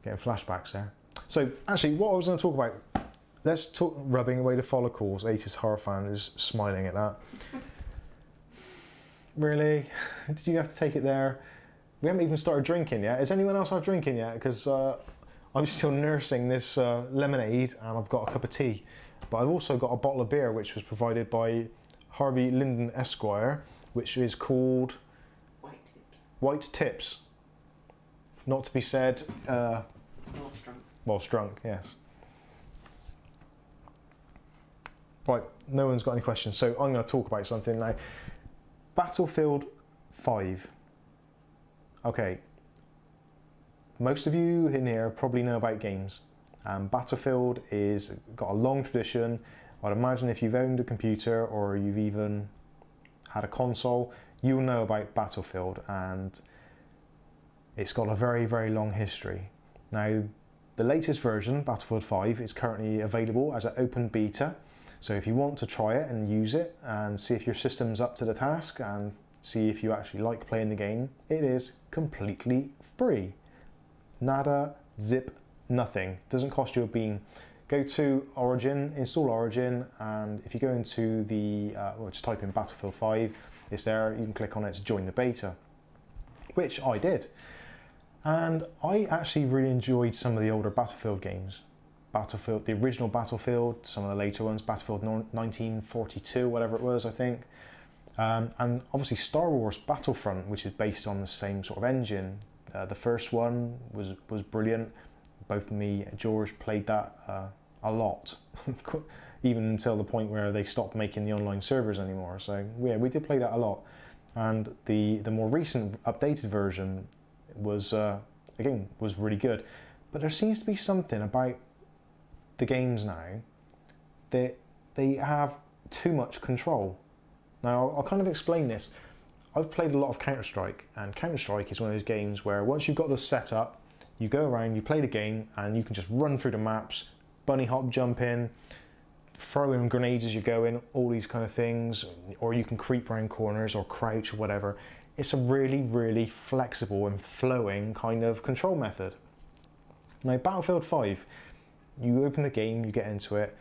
Getting flashbacks there. So, actually, what I was going to talk about, let's talk rubbing away the follicles. 80s horror fan is smiling at that. Really? Did you have to take it there? We haven't even started drinking yet. Is anyone else out drinking yet? Because I'm still nursing this lemonade and I've got a cup of tea. But I've also got a bottle of beer which was provided by Harvey Linden Esquire, which is called White Tips. Not to be said whilst drunk, yes. Right, no one's got any questions, so I'm going to talk about something now. Battlefield 5. Okay, most of you in here probably know about games. Battlefield is got a long tradition. I'd imagine if you've owned a computer or you've even had a console, you'll know about Battlefield, and it's got a very, very long history. Now, the latest version, Battlefield 5, is currently available as an open beta. So if you want to try it and use it and see if your system's up to the task and see if you actually like playing the game, it is completely free. Nada, zip, nothing. Doesn't cost you a bean. Go to Origin, install Origin, and if you go into the, just type in Battlefield 5, it's there, you can click on it to join the beta, which I did. And I actually really enjoyed some of the older Battlefield games. Battlefield, the original Battlefield, some of the later ones, Battlefield 1942, whatever it was, I think. And obviously Star Wars Battlefront, which is based on the same sort of engine. The first one was brilliant. Both me and George played that a lot, even until the point where they stopped making the online servers anymore. So yeah, we did play that a lot. And the more recent updated version was again was really good. But there seems to be something about the games now that they have too much control. Now I'll kind of explain this. I've played a lot of Counter-Strike, and Counter-Strike is one of those games where once you've got the setup, you go around, you play the game, and you can just run through the maps, bunny hop, jump in, throw in grenades as you go in, all these kind of things, or you can creep around corners or crouch or whatever. It's a really, really flexible and flowing kind of control method. Now, Battlefield 5, you open the game, you get into it,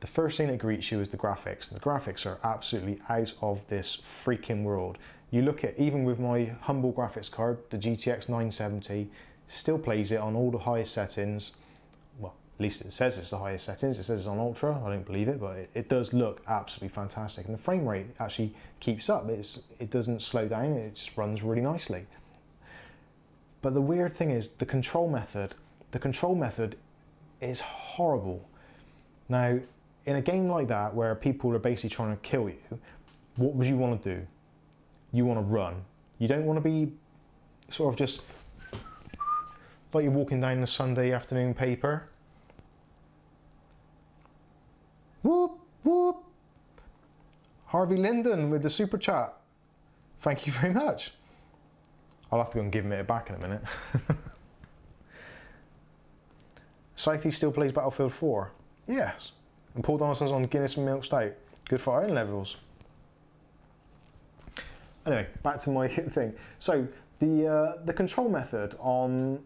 the first thing that greets you is the graphics. The graphics are absolutely out of this freaking world. You look at, even with my humble graphics card, the GTX 970, still plays it on all the highest settings. Well, at least it says it's the highest settings. It says it's on Ultra. I don't believe it, but it does look absolutely fantastic. And the frame rate actually keeps up. It doesn't slow down. It just runs really nicely. But the weird thing is the control method. The control method is horrible. Now, in a game like that, where people are basically trying to kill you, what would you want to do? You want to run. You don't want to be sort of just like you're walking down the Sunday afternoon paper. Whoop, whoop. Harvey Linden with the super chat. Thank you very much. I'll have to go and give him it back in a minute. Scythe still plays Battlefield 4. Yes. And Paul Donaldson's on Guinness and Milk Stout. Good for iron levels. Anyway, back to my thing. So the control method on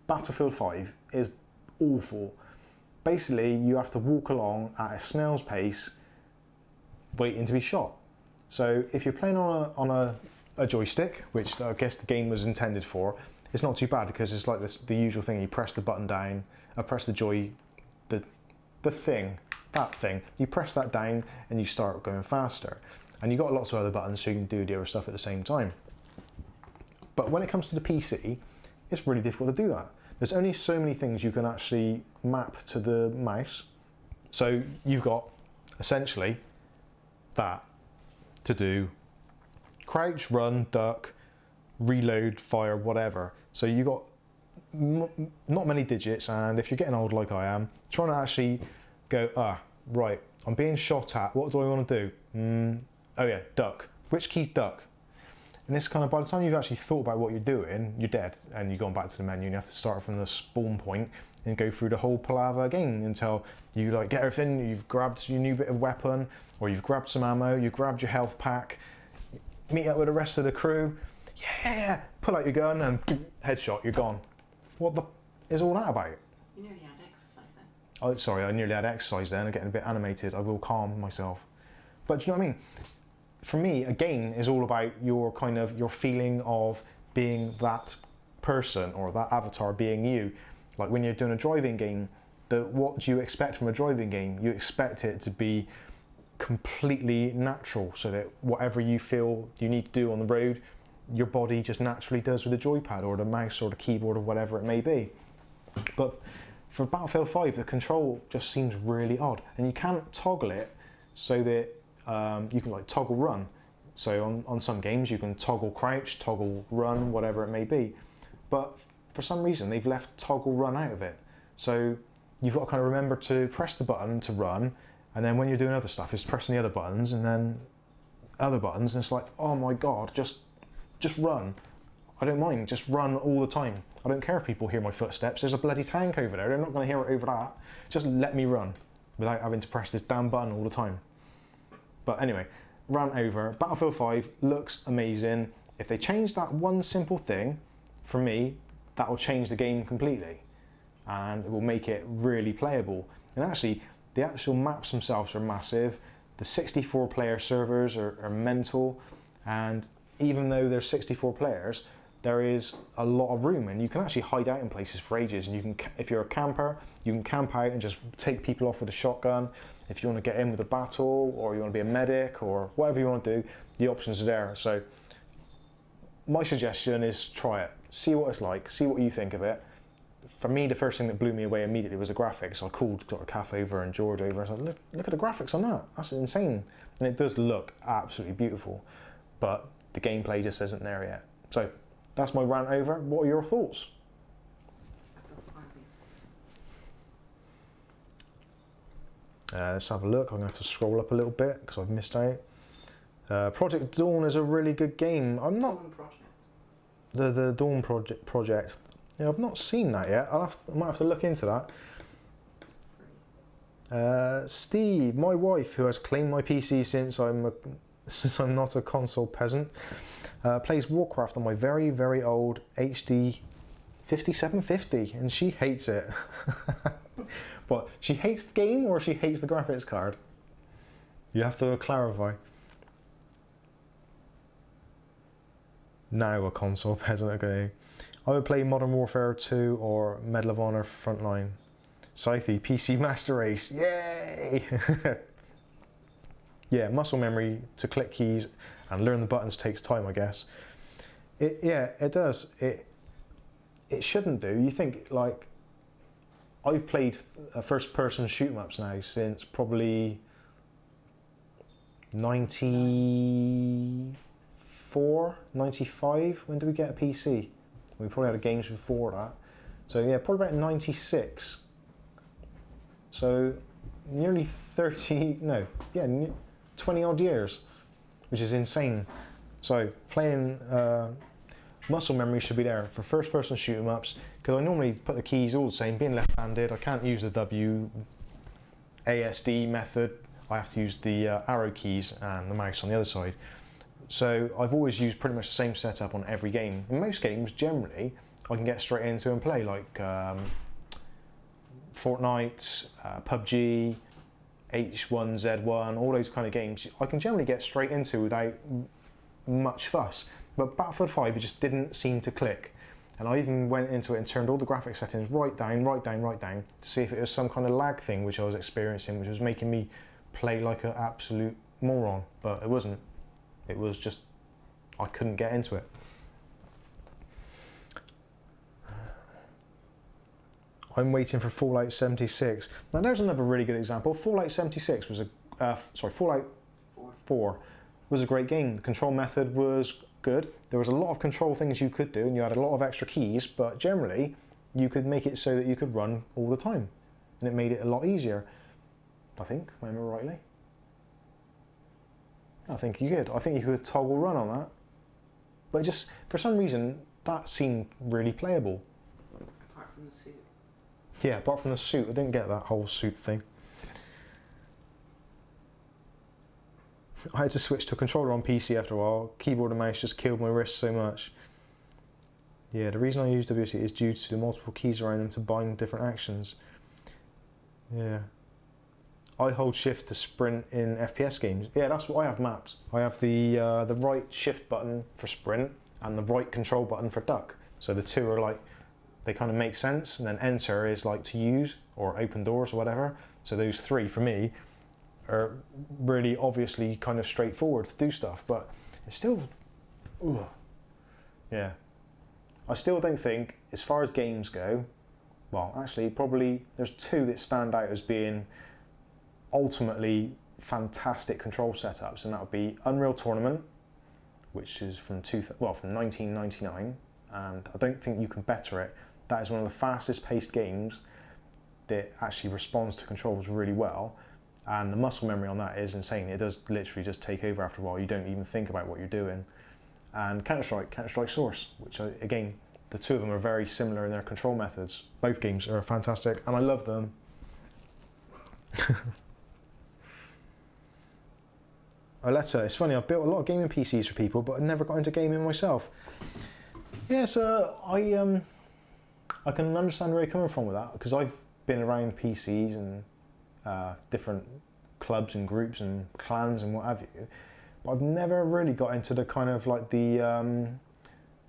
Battlefield 5 is awful. Basically, you have to walk along at a snail's pace, waiting to be shot. So if you're playing on a joystick, which I guess the game was intended for, it's not too bad because it's like the usual thing. You press the button down, press the thing, you press that down and you start going faster. And you've got lots of other buttons so you can do the other stuff at the same time. But when it comes to the PC, it's really difficult to do that. There's only so many things you can actually map to the mouse. So you've got essentially that to do crouch, run, duck, reload, fire, whatever. So you've got not many digits, and if you're getting old like I am, trying to actually go, right, I'm being shot at, what do I want to do? Oh yeah, duck. Which key's duck? And this kind of, by the time you've actually thought about what you're doing, you're dead, and you've gone back to the menu and you have to start from the spawn point and go through the whole palaver again until you like get everything, you've grabbed your new bit of weapon, or you've grabbed some ammo, you've grabbed your health pack, meet up with the rest of the crew, yeah, pull out your gun and headshot, you're gone. What the is all that about? You nearly had exercise then. Oh, sorry, I nearly had exercise then. I'm getting a bit animated. I will calm myself. But do you know what I mean? For me, a game is all about your feeling of being that person or that avatar being you. Like when you're doing a driving game, what do you expect from a driving game? You expect it to be completely natural, so that whatever you feel you need to do on the road, your body just naturally does with the joypad or the mouse or the keyboard or whatever it may be. But for Battlefield 5, the control just seems really odd, and you can't toggle it so that you can like toggle run. So on some games you can toggle crouch, toggle run, whatever it may be. But for some reason they've left toggle run out of it. So you've got to kind of remember to press the button to run, and then when you're doing other stuff, it's pressing the other buttons and then other buttons, and it's like, oh my god, just run. I don't mind, just run all the time. I don't care if people hear my footsteps. There's a bloody tank over there. They're not going to hear it over that. Just let me run without having to press this damn button all the time. But anyway, rant over. Battlefield 5 looks amazing. If they change that one simple thing, for me, that will change the game completely. And it will make it really playable. And actually, the actual maps themselves are massive. The 64-player servers are mental. And even though there's 64 players, there is a lot of room, and you can actually hide out in places for ages. And you can, if you're a camper, you can camp out and just take people off with a shotgun. If you want to get in with a battle, or you want to be a medic, or whatever you want to do, the options are there. So my suggestion is try it, see what it's like, see what you think of it. For me, the first thing that blew me away immediately was the graphics. I called Dr. Caff over and George over, and I was like, look at the graphics on that, that's insane. And it does look absolutely beautiful, but the gameplay just isn't there yet. So that's my rant over. What are your thoughts? Let's have a look. I'm going to have to scroll up a little bit because I've missed out. Project Dawn is a really good game. I'm not... The Dawn project. Yeah, I've not seen that yet. I might have to look into that. Steve, my wife, who has claimed my PC since I'm not a console peasant, plays Warcraft on my very, very old HD 5750, and she hates it. What, she hates the game or she hates the graphics card? You have to clarify. Now a console peasant, okay. I would play Modern Warfare 2 or Medal of Honor Frontline. Scythe, PC Master Race, yay! Yeah, muscle memory to click keys and learn the buttons takes time, I guess. Yeah, it does. It shouldn't do. You think, like, I've played first-person shoot-em-ups now since probably 94, 95. When did we get a PC? We probably had games before that. So yeah, probably about 96. So nearly 30, no, yeah, 20 odd years, which is insane. So playing muscle memory should be there for first person shoot 'em ups, because I normally put the keys all the same. Being left-handed, I can't use the WASD method. I have to use the arrow keys and the mouse on the other side. So I've always used pretty much the same setup on every game. In most games, generally, I can get straight into and play, like Fortnite, PUBG, H1Z1, all those kind of games. I can generally get straight into without much fuss. But Battlefield 5, it just didn't seem to click. And I even went into it and turned all the graphics settings right down, to see if it was some kind of lag thing which I was experiencing, which was making me play like an absolute moron. But it wasn't. It was just, I couldn't get into it. I'm waiting for Fallout 76. Now there's another really good example. Fallout 76 was Fallout 4 was a great game. The control method was good. There was a lot of control things you could do, and you had a lot of extra keys, but generally you could make it so that you could run all the time, and it made it a lot easier. I think, if I remember rightly. I think you could. I think you could toggle run on that, but just for some reason that seemed really playable. Apart from the suit. Yeah, apart from the suit, I didn't get that whole suit thing. I had to switch to a controller on PC after a while. Keyboard and mouse just killed my wrist so much. Yeah, the reason I use WC is due to the multiple keys around them to bind different actions. Yeah. I hold shift to sprint in FPS games. Yeah, that's what I have mapped. I have the right shift button for sprint and the right control button for duck. So the two are like, they kind of make sense, and then enter is like to use or open doors or whatever. So those three for me are really obviously kind of straightforward to do stuff, but it's still, ooh, yeah. I still don't think, as far as games go, well, actually probably there's two that stand out as being ultimately fantastic control setups, and that would be Unreal Tournament, which is from 1999, and I don't think you can better it. That is one of the fastest paced games that actually responds to controls really well, and the muscle memory on that is insane. It does literally just take over after a while. You don't even think about what you're doing. And Counter-Strike Source, which again, the two of them are very similar in their control methods. Both games are fantastic and I love them. Aletta, it's funny, I've built a lot of gaming PCs for people, but I never got into gaming myself. Yeah, so I can understand where you're coming from with that, because I've been around PCs and different clubs and groups and clans and what have you, but I've never really got into the kind of like the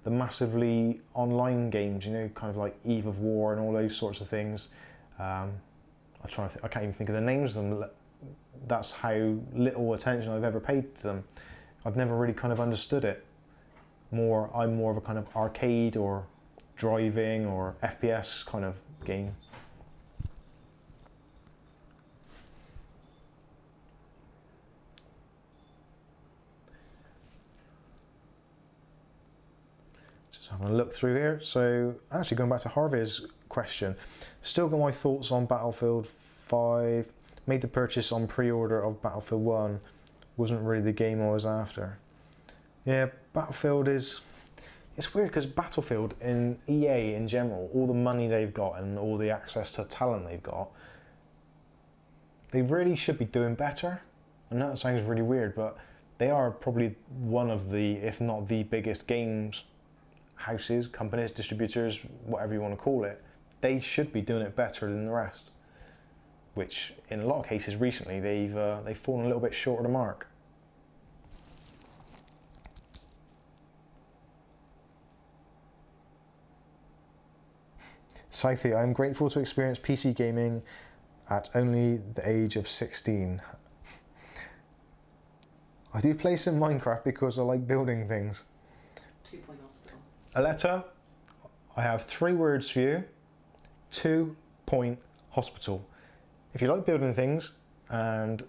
massively online games, you know, kind of like Eve of War and all those sorts of things. I can't even think of the names of them. That's how little attention I've ever paid to them. I've never really kind of understood it. I'm more of a kind of arcade or driving or FPS kind of game. Just having a look through here. So actually going back to Harvey's question, still got my thoughts on Battlefield 5. Made the purchase on pre-order of Battlefield 1. Wasn't really the game I was after. Yeah, Battlefield is... It's weird because Battlefield and EA in general, all the money they've got and all the access to talent they've got, they really should be doing better. I know that sounds really weird, but they are probably one of the, if not the biggest games houses, companies, distributors, whatever you want to call it, they should be doing it better than the rest. Which, in a lot of cases recently, they've fallen a little bit short of the mark. Scythe, I am grateful to experience PC gaming at only the age of 16. I do play some Minecraft because I like building things. 2 Point Hospital. Aletta, I have 3 words for you. 2 Point Hospital. If you like building things, and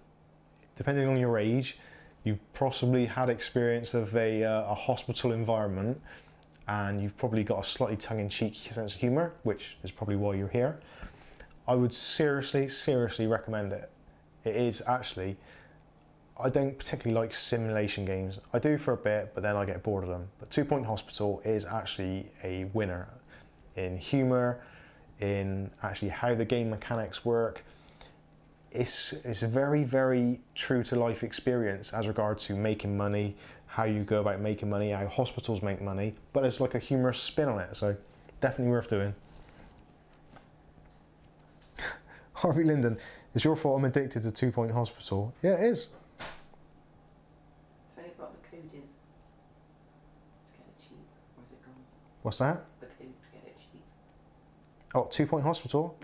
depending on your age, you've possibly had experience of a hospital environment, and you've probably got a slightly tongue-in-cheek sense of humour, which is probably why you're here. I would seriously, seriously recommend it. It is actually, I don't particularly like simulation games. I do for a bit, but then I get bored of them. But 2 Point Hospital is actually a winner in humour, in actually how the game mechanics work. It's a very, very true to life experience as regards to making money, how you go about making money, how hospitals make money, but it's like a humorous spin on it, so definitely worth doing. Harvey Linden, it's your fault I'm addicted to 2 Point Hospital. Yeah, it is. So what the code is to get it cheap, or is it gone? What's that? The code to get it cheap. Oh, 2 Point Hospital?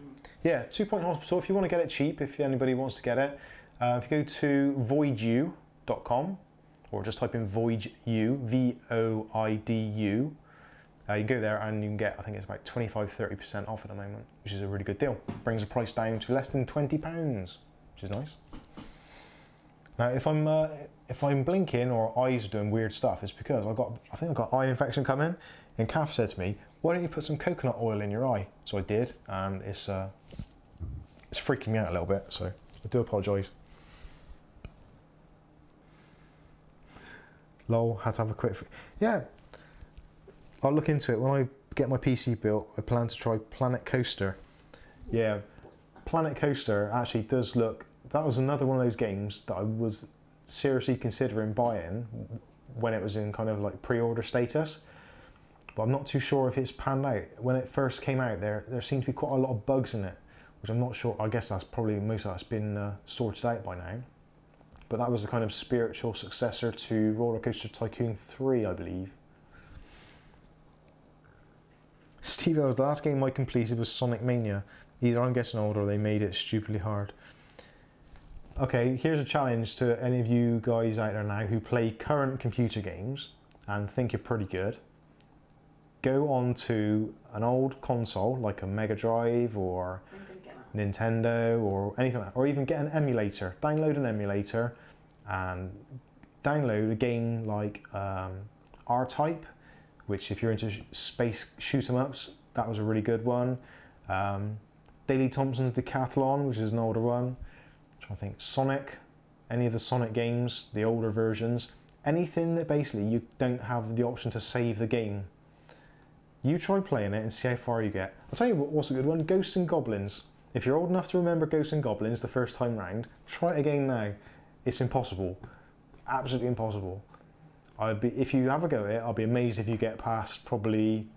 Yeah, 2 Point Hospital, if you want to get it cheap, if anybody wants to get it, if you go to voidu.com, or just type in Voidu, V-O-I-D-U, you go there and you can get, I think it's about 25-30% off at the moment, which is a really good deal. Brings the price down to less than £20, which is nice. Now, if I'm blinking or eyes are doing weird stuff, it's because I think I've got eye infection coming, and Kath said to me, why don't you put some coconut oil in your eye? So I did, and it's freaking me out a little bit, so I do apologise. Lol, had to have a quick... Yeah, I'll look into it. When I get my PC built, I plan to try Planet Coaster. Yeah, Planet Coaster actually does look... That was another one of those games that I was seriously considering buying when it was in kind of like pre-order status. But I'm not too sure if it's panned out. When it first came out, there seemed to be quite a lot of bugs in it, which I'm not sure. I guess that's probably most of that's been sorted out by now. But that was the kind of spiritual successor to Roller Coaster Tycoon 3, I believe. Steve, the last game I completed was Sonic Mania. Either I'm getting old or they made it stupidly hard. Okay, here's a challenge to any of you guys out there now who play current computer games and think you're pretty good. Go on to an old console like a Mega Drive or Nintendo or anything like that, or even get an emulator. Download an emulator and download a game like R-Type, which if you're into space shoot 'em ups, that was a really good one. Daley Thompson's Decathlon, which is an older one. I'm trying to think. Sonic, any of the Sonic games, the older versions, anything that basically you don't have the option to save the game. You try playing it and see how far you get. I'll tell you what's a good one, Ghosts and Goblins. If you're old enough to remember Ghosts and Goblins the first time round, try it again now. It's impossible. Absolutely impossible. If you have a go at it, I'll be amazed if you get past probably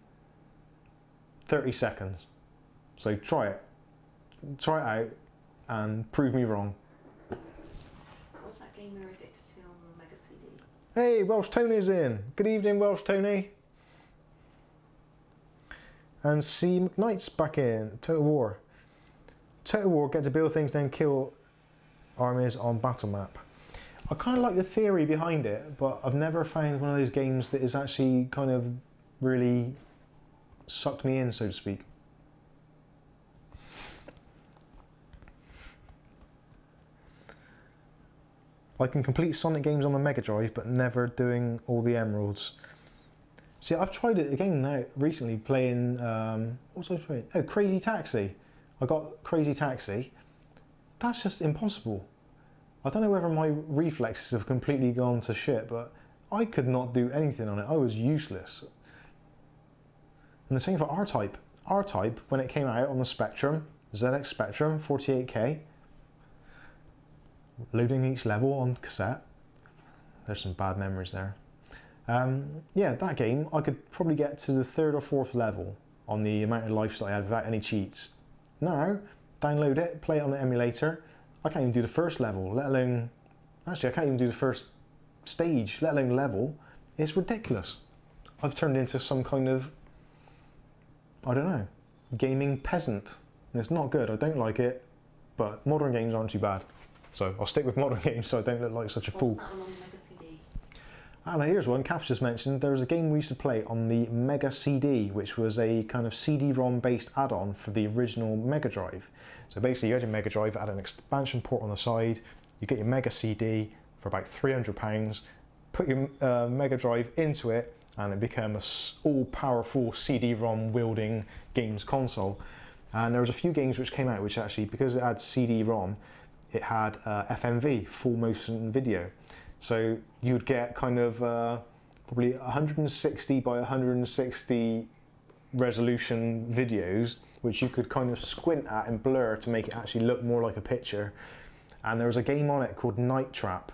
30 seconds. So try it. Try it out and prove me wrong. What's that game we were addicted to on Mega CD? Hey, Welsh Tony's in. Good evening, Welsh Tony. And C. McKnight's back in. Total War. Total War, get to build things, then kill armies on battle map. I kind of like the theory behind it, but I've never found one of those games that is actually kind of really sucked me in, so to speak. I can complete Sonic games on the Mega Drive, but never doing all the emeralds. See, I've tried it again now, recently, playing, what was I playing? Oh, Crazy Taxi. I got Crazy Taxi. That's just impossible. I don't know whether my reflexes have completely gone to shit, but I could not do anything on it. I was useless. And the same for R-Type. R-Type, when it came out on the Spectrum, ZX Spectrum, 48K, loading each level on cassette. There's some bad memories there. Yeah, that game, I could probably get to the 3rd or 4th level on the amount of lives that I had without any cheats. Now, download it, play it on the emulator. I can't even do the 1st level, let alone... Actually, I can't even do the 1st stage, let alone level. It's ridiculous. I've turned into some kind of, I don't know, gaming peasant. And it's not good, I don't like it, but modern games aren't too bad. So I'll stick with modern games so I don't look like such a fool. What's that one on the Mega CD? And here's one, Kath just mentioned, there was a game we used to play on the Mega CD, which was a kind of CD-ROM based add-on for the original Mega Drive. So basically you had your Mega Drive, it had an expansion port on the side, you get your Mega CD for about £300, put your Mega Drive into it, and it became a all-powerful CD-ROM wielding games console. And there was a few games which came out which actually, because it had CD-ROM, it had FMV, full motion video. So you would get kind of probably 160 by 160 resolution videos, which you could kind of squint at and blur to make it actually look more like a picture. And there was a game on it called Night Trap,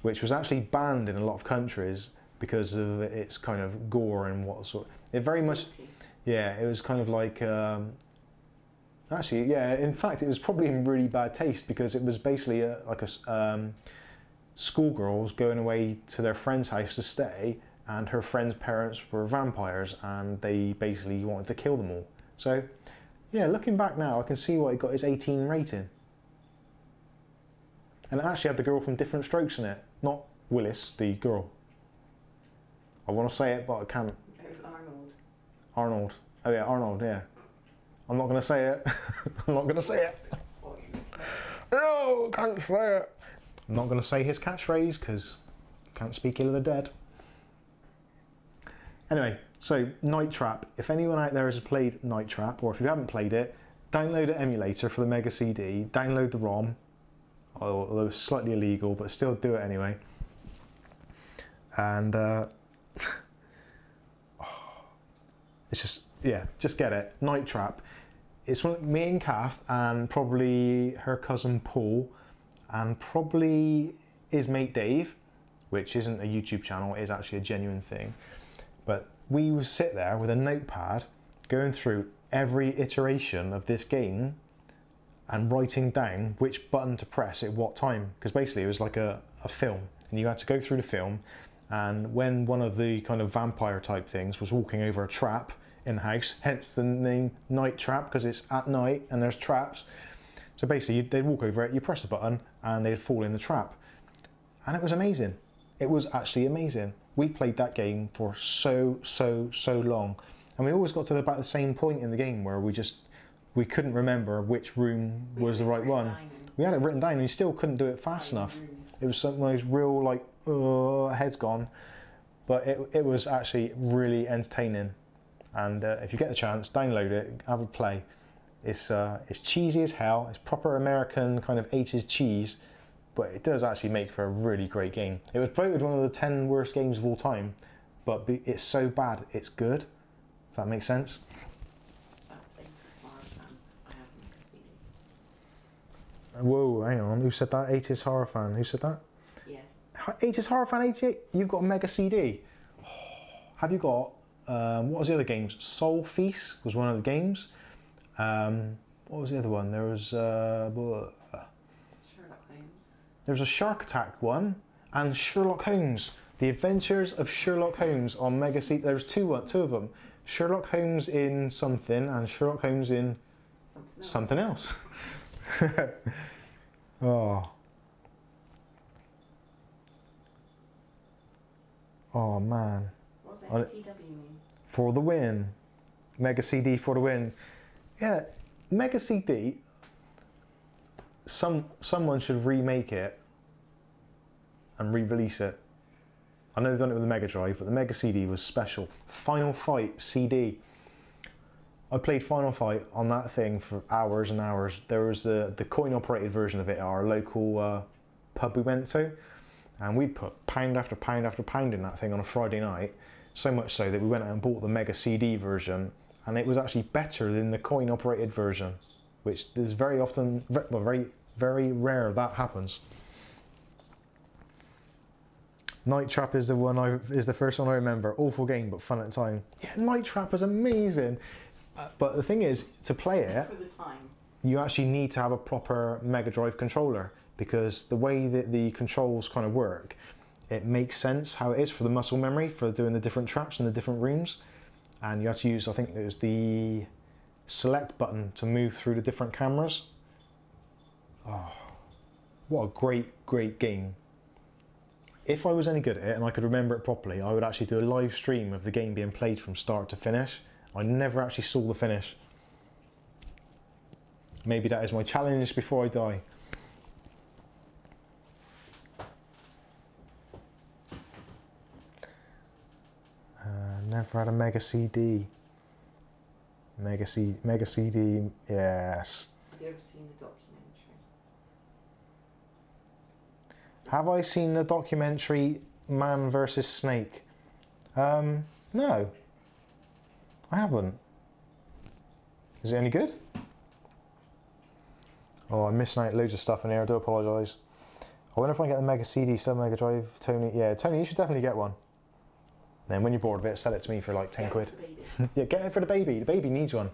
which was actually banned in a lot of countries because of its kind of gore and what sort. It very much, yeah, it was kind of like, actually, yeah, in fact, it was probably in really bad taste because it was basically like a schoolgirls going away to their friend's house to stay, and her friend's parents were vampires and they basically wanted to kill them all. So, yeah, looking back now, I can see why it got its 18 rating. And it actually had the girl from Different Strokes in it, not Willis, the girl. I want to say it, but I can't. It was Arnold. Arnold. Oh yeah, Arnold, yeah. I'm not going to say it. I'm not going to say it. No, can't say it. I'm not going to say his catchphrase because I can't speak ill of the dead. Anyway, so Night Trap. If anyone out there has played Night Trap, or if you haven't played it, download an emulator for the Mega CD, download the ROM, although it's slightly illegal, but still do it anyway. And it's just, yeah, just get it. Night Trap. It's me and Kath and probably her cousin Paul and probably his mate Dave, which isn't a YouTube channel, it is actually a genuine thing. But we would sit there with a notepad going through every iteration of this game and writing down which button to press at what time, because basically it was like a film and you had to go through the film, and when one of the kind of vampire type things was walking over a trap in the house, hence the name Night Trap, because it's at night and there's traps. So basically they'd walk over it, you press the button and they'd fall in the trap. And it was amazing. It was actually amazing. We played that game for so long, and we always got to about the same point in the game where we couldn't remember which room was the right one. We had it written down and we still couldn't do it fast enough. It was some of those real like, head's gone. But it was actually really entertaining. And if you get the chance, download it, have a play. It's cheesy as hell. It's proper American kind of 80s cheese, but it does actually make for a really great game. It was voted one of the 10 worst games of all time, but it's so bad it's good, if that makes sense. Whoa, hang on, who said that? 80s horror fan, who said that? Yeah. 80s horror fan 88? You've got a Mega CD. Oh, have you got, what was the other games? Soul Feast was one of the games. What was the other one? There was Sherlock Holmes. There was a Shark Attack one, and Sherlock Holmes. The Adventures of Sherlock Holmes on Mega CD. There was two of them. Sherlock Holmes in something and Sherlock Holmes in something else. Oh. Oh man. What was it? TW mean? For the win. Mega CD for the win. Yeah, Mega CD. Someone should remake it and re-release it. I know they've done it with the Mega Drive, but the Mega CD was special. Final Fight CD. I played Final Fight on that thing for hours and hours. There was the coin-operated version of it at our local pub we went to, and we'd put pound after pound after pound in that thing on a Friday night, so much so that we went out and bought the Mega CD version, and it was actually better than the coin-operated version, which is very often, well, very rare that happens. Night Trap is the first one I remember. Awful game, but fun at the time. Yeah, Night Trap is amazing. But the thing is, to play it, For the time. you actually need to have a proper Mega Drive controller, because the way that the controls kind of work, it makes sense how it is for the muscle memory for doing the different traps in the different rooms. And you have to use, I think it was the select button to move through the different cameras. Oh, what a great game. If I was any good at it and I could remember it properly, I would actually do a live stream of the game being played from start to finish. I never actually saw the finish. Maybe that is my challenge before I die. Never had a Mega CD. Mega CD, yes. Have you ever seen the documentary? Have I seen the documentary Man vs. Snake? No. I haven't. Is it any good? Oh, I'm missing out loads of stuff in here, I do apologise. I wonder if I can get the Mega CD, still Mega Drive. Tony, yeah, Tony, you should definitely get one. Then when you're bored of it, sell it to me for like 10 quid. Yeah, get it for the baby. The baby needs one.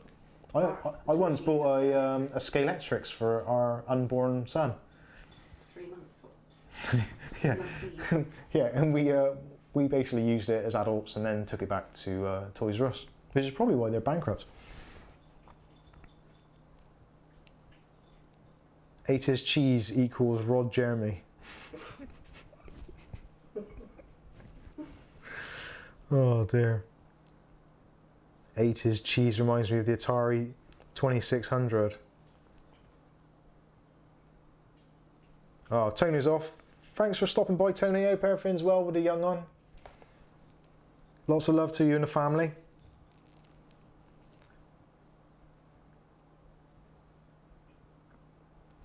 I once bought a Scalextrics for our unborn son. 3 months. Yeah. 3 months. Yeah, and we basically used it as adults and then took it back to Toys R Us, which is probably why they're bankrupt. 80s cheese equals Rod Jeremy. Oh dear. 80s cheese reminds me of the Atari 2600. Oh, Tony's off. Thanks for stopping by, Tony. Hope everything's well with the young one. Lots of love to you and the family.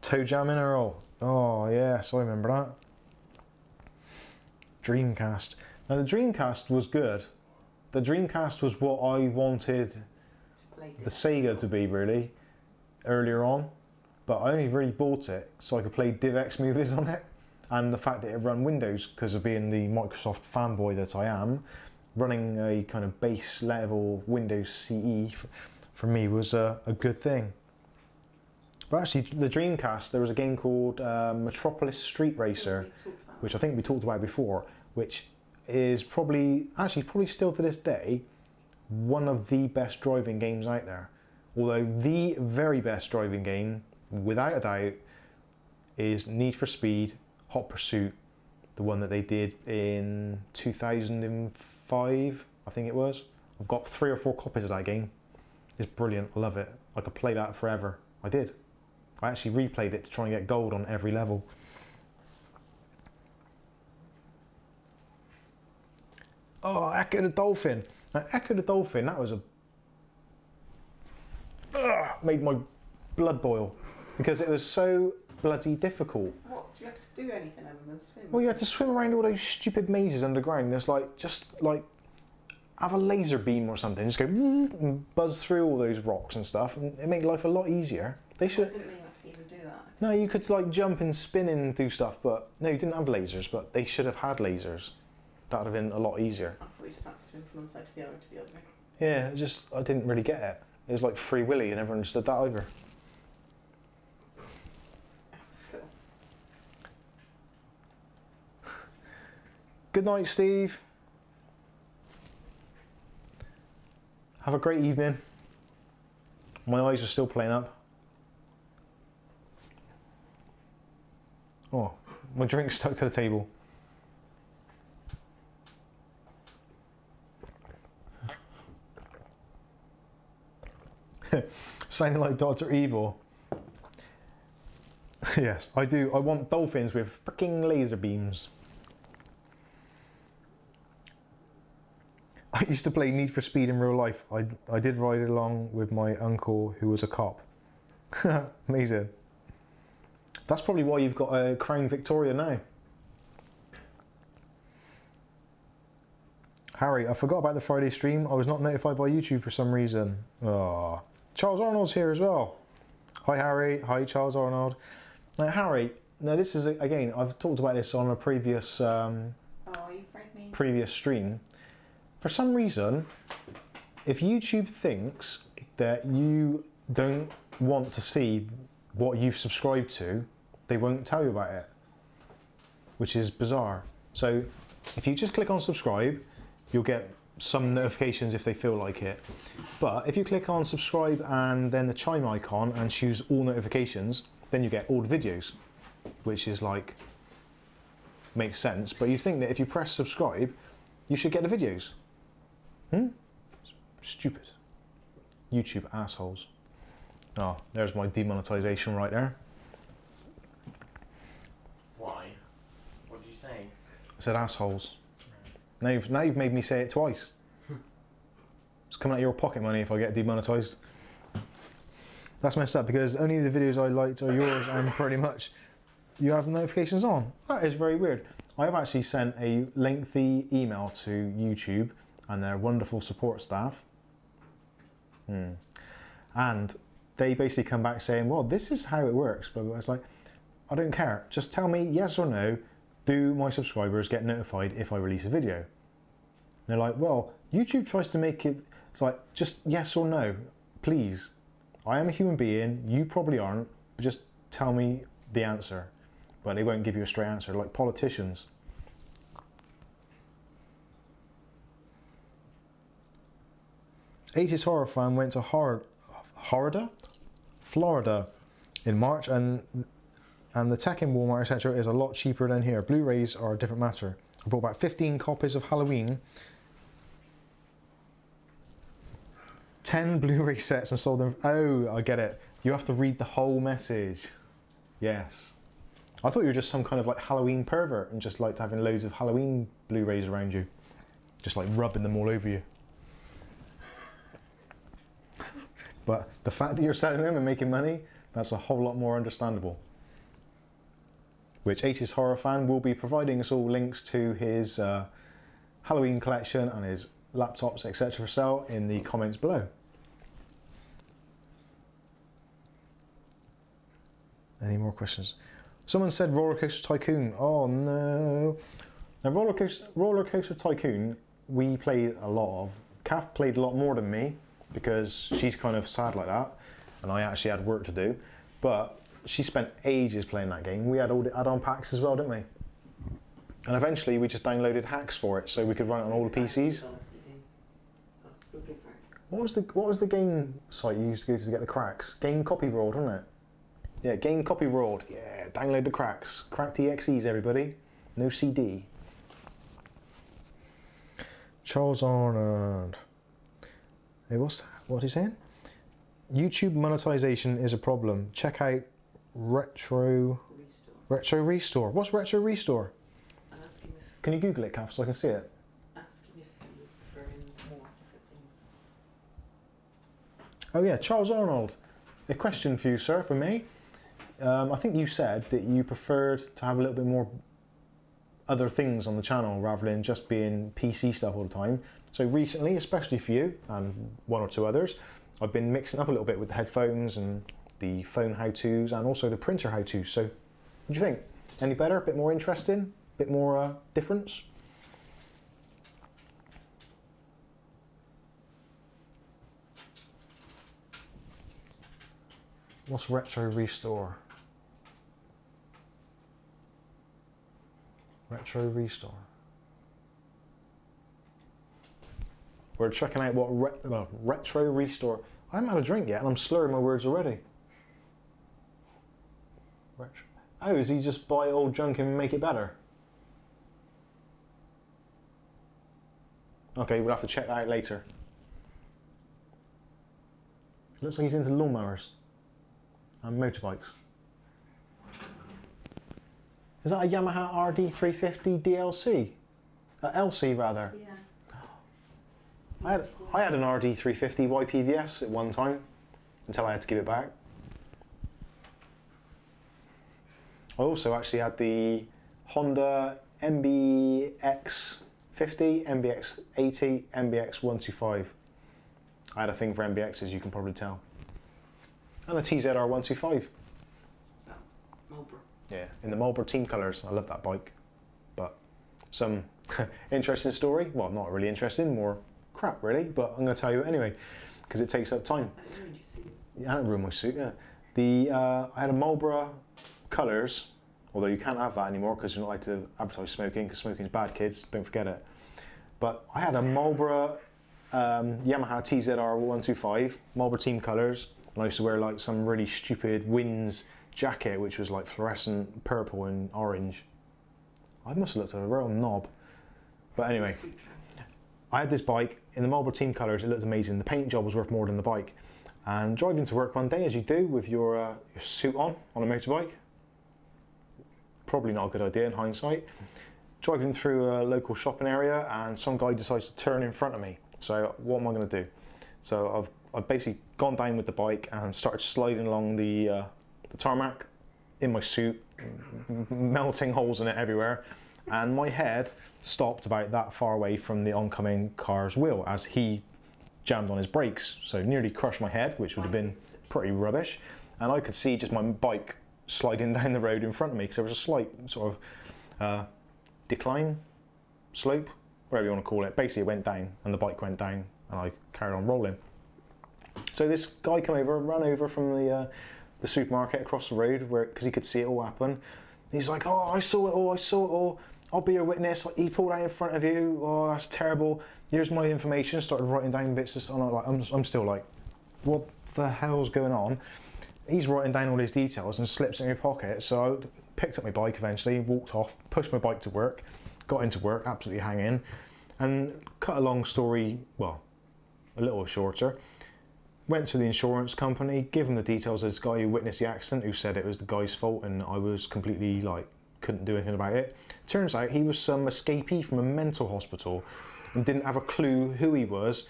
Toe Jam Mineral. Oh yes, I remember that. Dreamcast. Now the Dreamcast was good. The Dreamcast was what I wanted the Sega to be, really, earlier on. But I only really bought it so I could play DivX movies on it. And the fact that it ran Windows, because of being the Microsoft fanboy that I am, running a kind of base level Windows CE for me was a good thing. But actually, the Dreamcast, there was a game called Metropolis Street Racer, which I think we talked about before, which is probably still to this day one of the best driving games out there. Although the very best driving game, without a doubt, is Need for Speed Hot Pursuit, the one that they did in 2005, I think it was. I've got 3 or 4 copies of that game. It's brilliant, I love it. I could play that forever. I did. I actually replayed it to try and get gold on every level. Oh, Echo the Dolphin. Now, Echo the Dolphin, that was made my blood boil because it was so bloody difficult. What? Do you have to do anything other than swim? Well, you had to swim around all those stupid mazes underground. There's just like have a laser beam or something. Just go and buzz through all those rocks and stuff, and it made life a lot easier. They should. I didn't mean to even do that. No, you could like jump and spin and do stuff, but no, you didn't have lasers. But they should have had lasers. That would have been a lot easier. I thought you just had to swim from one side to the other to the other. Yeah, I didn't really get it. It was like Free Willy, and everyone understood that either. That's a film. Good night, Steve. Have a great evening. My eyes are still playing up. Oh, my drink's stuck to the table. Sounding like Dr. Evil. Yes, I do. I want dolphins with freaking laser beams. I used to play Need for Speed in real life. I did ride along with my uncle who was a cop. Amazing. That's probably why you've got a Crown Victoria now. Harry, I forgot about the Friday stream. I was not notified by YouTube for some reason. Oh. Charles Arnold's here as well. Hi Harry, hi Charles Arnold. Now Harry, now this is, again, I've talked about this on a previous... Oh, are you previous stream, for some reason, if YouTube thinks that you don't want to see what you've subscribed to, they won't tell you about it, which is bizarre. So if you just click on subscribe, you'll get some notifications if they feel like it. But if you click on subscribe and then the chime icon and choose all notifications, then you get all the videos, which is like, makes sense. But you think that if you press subscribe, you should get the videos. Stupid. YouTube assholes. Oh, there's my demonetization right there. Why? What did you say? I said assholes. Now you've made me say it twice. It's coming out of your pocket money if I get demonetized. That's messed up because only the videos I liked are yours and pretty much you have notifications on. That is very weird. I have actually sent a lengthy email to YouTube and their wonderful support staff. And they basically come back saying, well, this is how it works. But it's like, I don't care. Just tell me yes or no. Do my subscribers get notified if I release a video? And they're like, well, YouTube tries to make it, it's like, just yes or no, please. I am a human being, you probably aren't, but just tell me the answer. But they won't give you a straight answer, like politicians. '80s horror fan went to Florida in March, and the tech in Walmart, etc. is a lot cheaper than here. Blu-rays are a different matter. I bought about 15 copies of Halloween, 10 Blu-ray sets and sold them. Oh, I get it. You have to read the whole message. Yes. I thought you were just some kind of like Halloween pervert and just liked having loads of Halloween Blu-rays around you. Just like rubbing them all over you. But the fact that you're selling them and making money, that's a whole lot more understandable. Which 80s horror fan will be providing us all links to his Halloween collection and his laptops, etc. for sale in the comments below. Any more questions? Someone said Roller Coaster Tycoon. Oh no. Now Roller Coaster Tycoon, we played a lot of. Kath played a lot more than me because she's kind of sad like that and I actually had work to do. But she spent ages playing that game. We had all the add-on packs as well, didn't we? And eventually we just downloaded hacks for it so we could run it on all the PCs. What was the game site you used to go to get the cracks? Game Copy World, wasn't it? Yeah, Game Copy World. Yeah, download the cracks. Cracked EXEs, everybody. No CD. Charles Arnold. Hey, what's that? What is he saying? YouTube monetization is a problem. Check out Retro Restore. What's Retro Restore? Can you Google it, Kath, so I can see it? Ask him if he was preferring more different things. Oh yeah, Charles Arnold. A question for you, sir, for me. I think you said that you preferred to have a little bit more other things on the channel rather than just being PC stuff all the time. So recently, especially for you and one or two others, I've been mixing up a little bit with the headphones and the phone how-tos and also the printer how-tos. So what do you think? Any better? A bit more interesting? A bit more difference? What's Retro Restore? Retro Restore. We're checking out what Retro Restore. I haven't had a drink yet and I'm slurring my words already. Retro. Oh, is he just buy old junk and make it better? Okay, we'll have to check that out later. Looks like he's into lawnmowers and motorbikes. Is that a Yamaha RD350 DLC? LC rather. Yeah. I had an RD350 YPVS at one time until I had to give it back. I also actually had the Honda MBX50, MBX80, MBX125. I had a thing for MBXs, you can probably tell. And a TZR125. Is that Marlboro? Yeah, in the Marlboro team colours. I love that bike. But some Interesting story. Well, not really interesting, more crap really, but I'm going to tell you it anyway because it takes up time. I ruined your suit. Yeah, it ruined my suit. Yeah, I had a Marlboro Colours, although you can't have that anymore because you're not allowed to advertise smoking because smoking is bad, kids. Don't forget it. But I had a Marlboro Yamaha TZR 125 Marlboro team colours, and I used to wear like some really stupid Wins jacket which was like fluorescent purple and orange. I must have looked at a real knob. But anyway, Suit trousers. I had this bike in the Marlboro team colours. It looked amazing. The paint job was worth more than the bike. And driving to work one day, as you do with your suit on a motorbike, probably not a good idea in hindsight. Driving through a local shopping area and some guy decides to turn in front of me. So what am I going to do? So I've basically gone down with the bike and started sliding along the tarmac in my suit, melting holes in it everywhere. And my head stopped about that far away from the oncoming car's wheel as he jammed on his brakes. So nearly crushed my head, which would have been pretty rubbish. And I could see just my bike sliding down the road in front of me because there was a slight sort of decline, slope, whatever you want to call it. Basically it went down and the bike went down and I carried on rolling. So this guy came over, ran over from the supermarket across the road because he could see it all happen. He's like, oh, I saw it all, I'll be your witness. Like, he pulled out in front of you, oh, that's terrible. Here's my information. Started writing down bits. I'm still like, what the hell's going on? He's writing down all his details and slips in my pocket. So I picked up my bike eventually, walked off, pushed my bike to work, got into work, absolutely hanging. And cut a long story, well, a little shorter. Went to the insurance company, gave them the details of this guy who witnessed the accident, who said it was the guy's fault and I was completely like, couldn't do anything about it. Turns out he was some escapee from a mental hospital and didn't have a clue who he was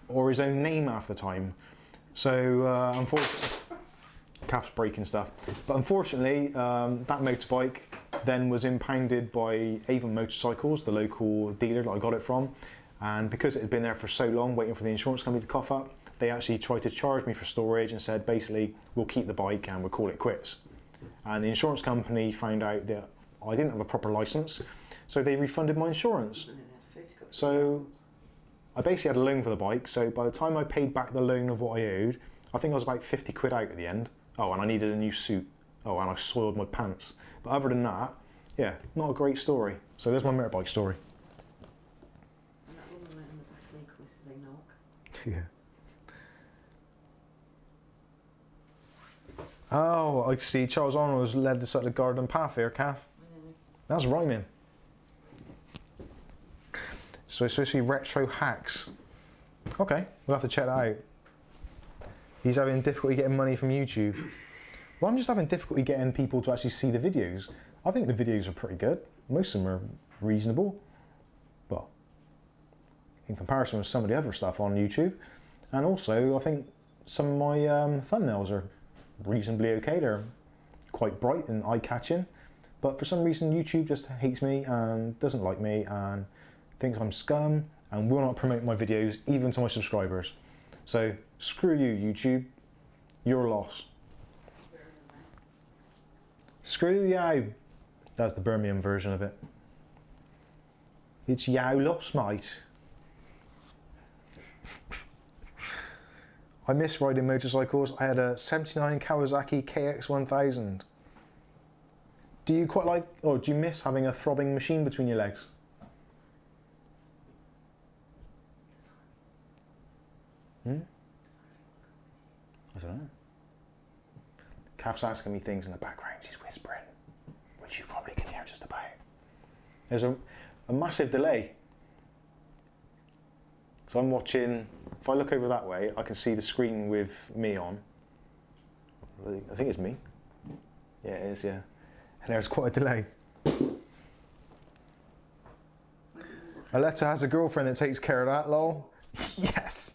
or his own name half the time. So unfortunately, calf's breaking stuff. But unfortunately, that motorbike then was impounded by Avon Motorcycles, the local dealer that I got it from. And because it had been there for so long, waiting for the insurance company to cough up, they actually tried to charge me for storage and said, basically, we'll keep the bike and we'll call it quits. And the insurance company found out that I didn't have a proper license, so they refunded my insurance. And then they had a photocopy So license. I basically had a loan for the bike, so by the time I paid back the loan of what I owed, I think I was about 50 quid out at the end. Oh, and I needed a new suit. Oh, and I soiled my pants. But other than that, yeah, not a great story. So there's my motorbike story. And that woman went on the back of the course as they knock. Yeah. Oh, I see Charles Arnold has led us up the garden path here, calf. That's rhyming. So it's supposed to be retro hacks. Okay, we'll have to check that out. He's having difficulty getting money from YouTube. Well, I'm just having difficulty getting people to actually see the videos. I think the videos are pretty good. Most of them are reasonable. Well, in comparison with some of the other stuff on YouTube. And also, I think some of my thumbnails are reasonably okay. They're quite bright and eye-catching. But for some reason, YouTube just hates me and doesn't like me and thinks I'm scum and will not promote my videos even to my subscribers. So screw you, YouTube. Your loss. Screw you. That's the Birmingham version of it. It's your loss, mate. I miss riding motorcycles. I had a 79 Kawasaki KX1000. Do you quite like, or do you miss having a throbbing machine between your legs? I don't know. Kath's asking me things in the background. She's whispering, which you probably can hear just about. There's a massive delay. So I'm watching, if I look over that way, I can see the screen with me on. I think it's me. Yeah, it is, yeah. And there's quite a delay. Aletta has a girlfriend that takes care of that, lol. Yes!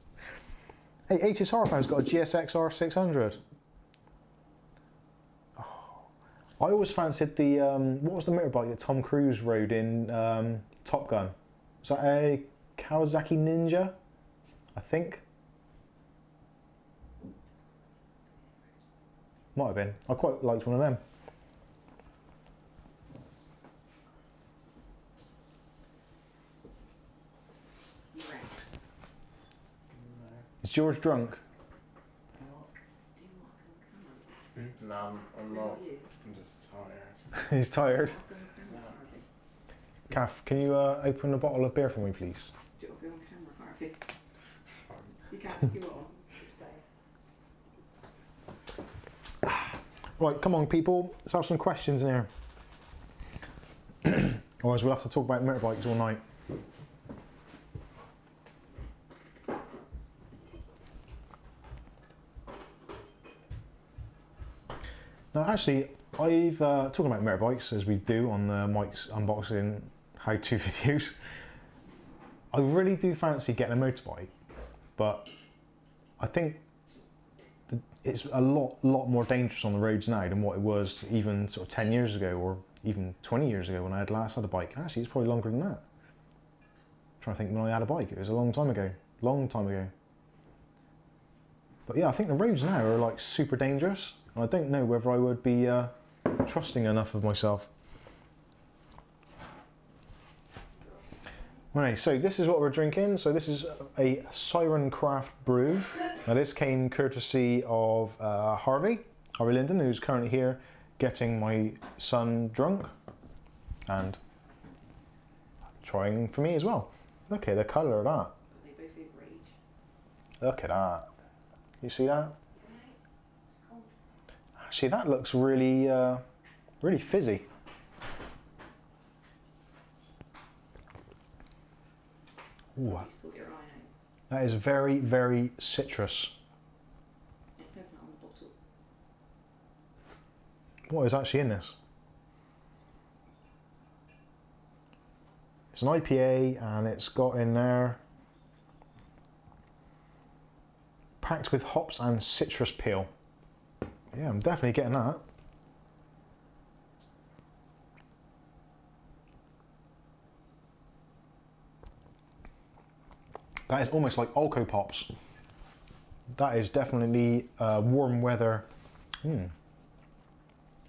Hey, HSR fan's got a GSX-R 600. Oh. I always fancied the, what was the motorbike that Tom Cruise rode in Top Gun? Was that a Kawasaki Ninja? I think. Might have been. I quite liked one of them. George drunk? Do you mark on camera? No, I'm What not. about you? I'm just tired. He's tired. Mark on camera, Harvey. Kath, can you open a bottle of beer for me, please? Do you want to be on camera, Harvey? Sorry. You can if you want. Just say. Right, come on, people. Let's have some questions in here. Otherwise, we'll have to talk about motorbikes all night. Now, actually, I've talking about motorbikes as we do on the Mike's unboxing how-to videos. I really do fancy getting a motorbike, but I think it's a lot more dangerous on the roads now than what it was even sort of 10 years ago or even 20 years ago when I had last had a bike. Actually, it's probably longer than that. I'm trying to think when I had a bike. It was a long time ago. But yeah, I think the roads now are like super dangerous. And I don't know whether I would be trusting enough of myself. Right, so this is what we're drinking. So this is a Siren Craft brew. Now this came courtesy of Harvey Linden, who's currently here getting my son drunk and trying for me as well. Look at the colour of that. They both overage. Look at that. You see that? Actually, that looks really, really fizzy. Ooh, You sort your eye out. that is very, very citrus. It says that on the bottle. What is actually in this? It's an IPA and it's got in there packed with hops and citrus peel. Yeah, I'm definitely getting that. That is almost like Alco Pops. That is definitely warm weather.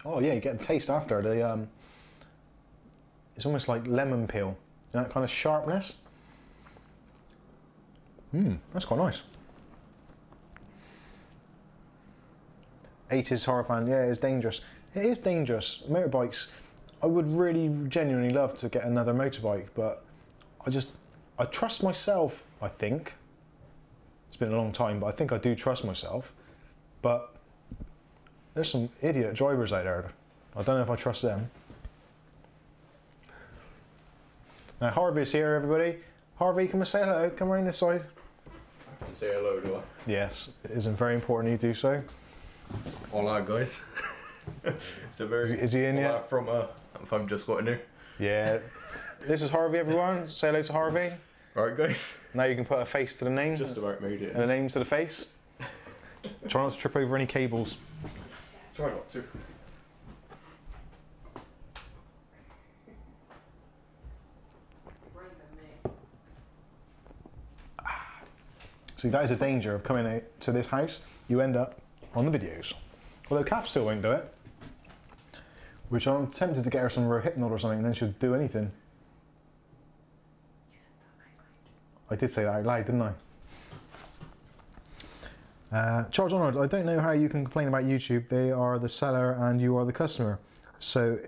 Oh yeah, you get a taste after. It's almost like lemon peel. That kind of sharpness. That's quite nice. 80s horror fan, yeah, it's dangerous. It is dangerous. Motorbikes, I would really genuinely love to get another motorbike, but I trust myself, I think. It's been a long time, but I think I do trust myself. But there's some idiot drivers out there. I don't know if I trust them. Now Harvey's here, everybody. Harvey, come and say hello. Come around this side. I have to say hello, do I? Yes, it isn't very important you do so. Hola, guys. So very. Is he in yet? From if I'm just got in there. Yeah. This is Harvey, everyone. Say hello to Harvey. Right, guys. Now you can put a face to the name. Just about made it. And a name to the face. Try not to trip over any cables. Try not to. See, that is a danger of coming out to this house. You end up on the videos. Although Kath still won't do it. Which I'm tempted to get her some Rohypnol or something and then she'll do anything. You said that out loud. I did say that out loud, didn't I? Charles Honored, I don't know how you can complain about YouTube. They are the seller and you are the customer. So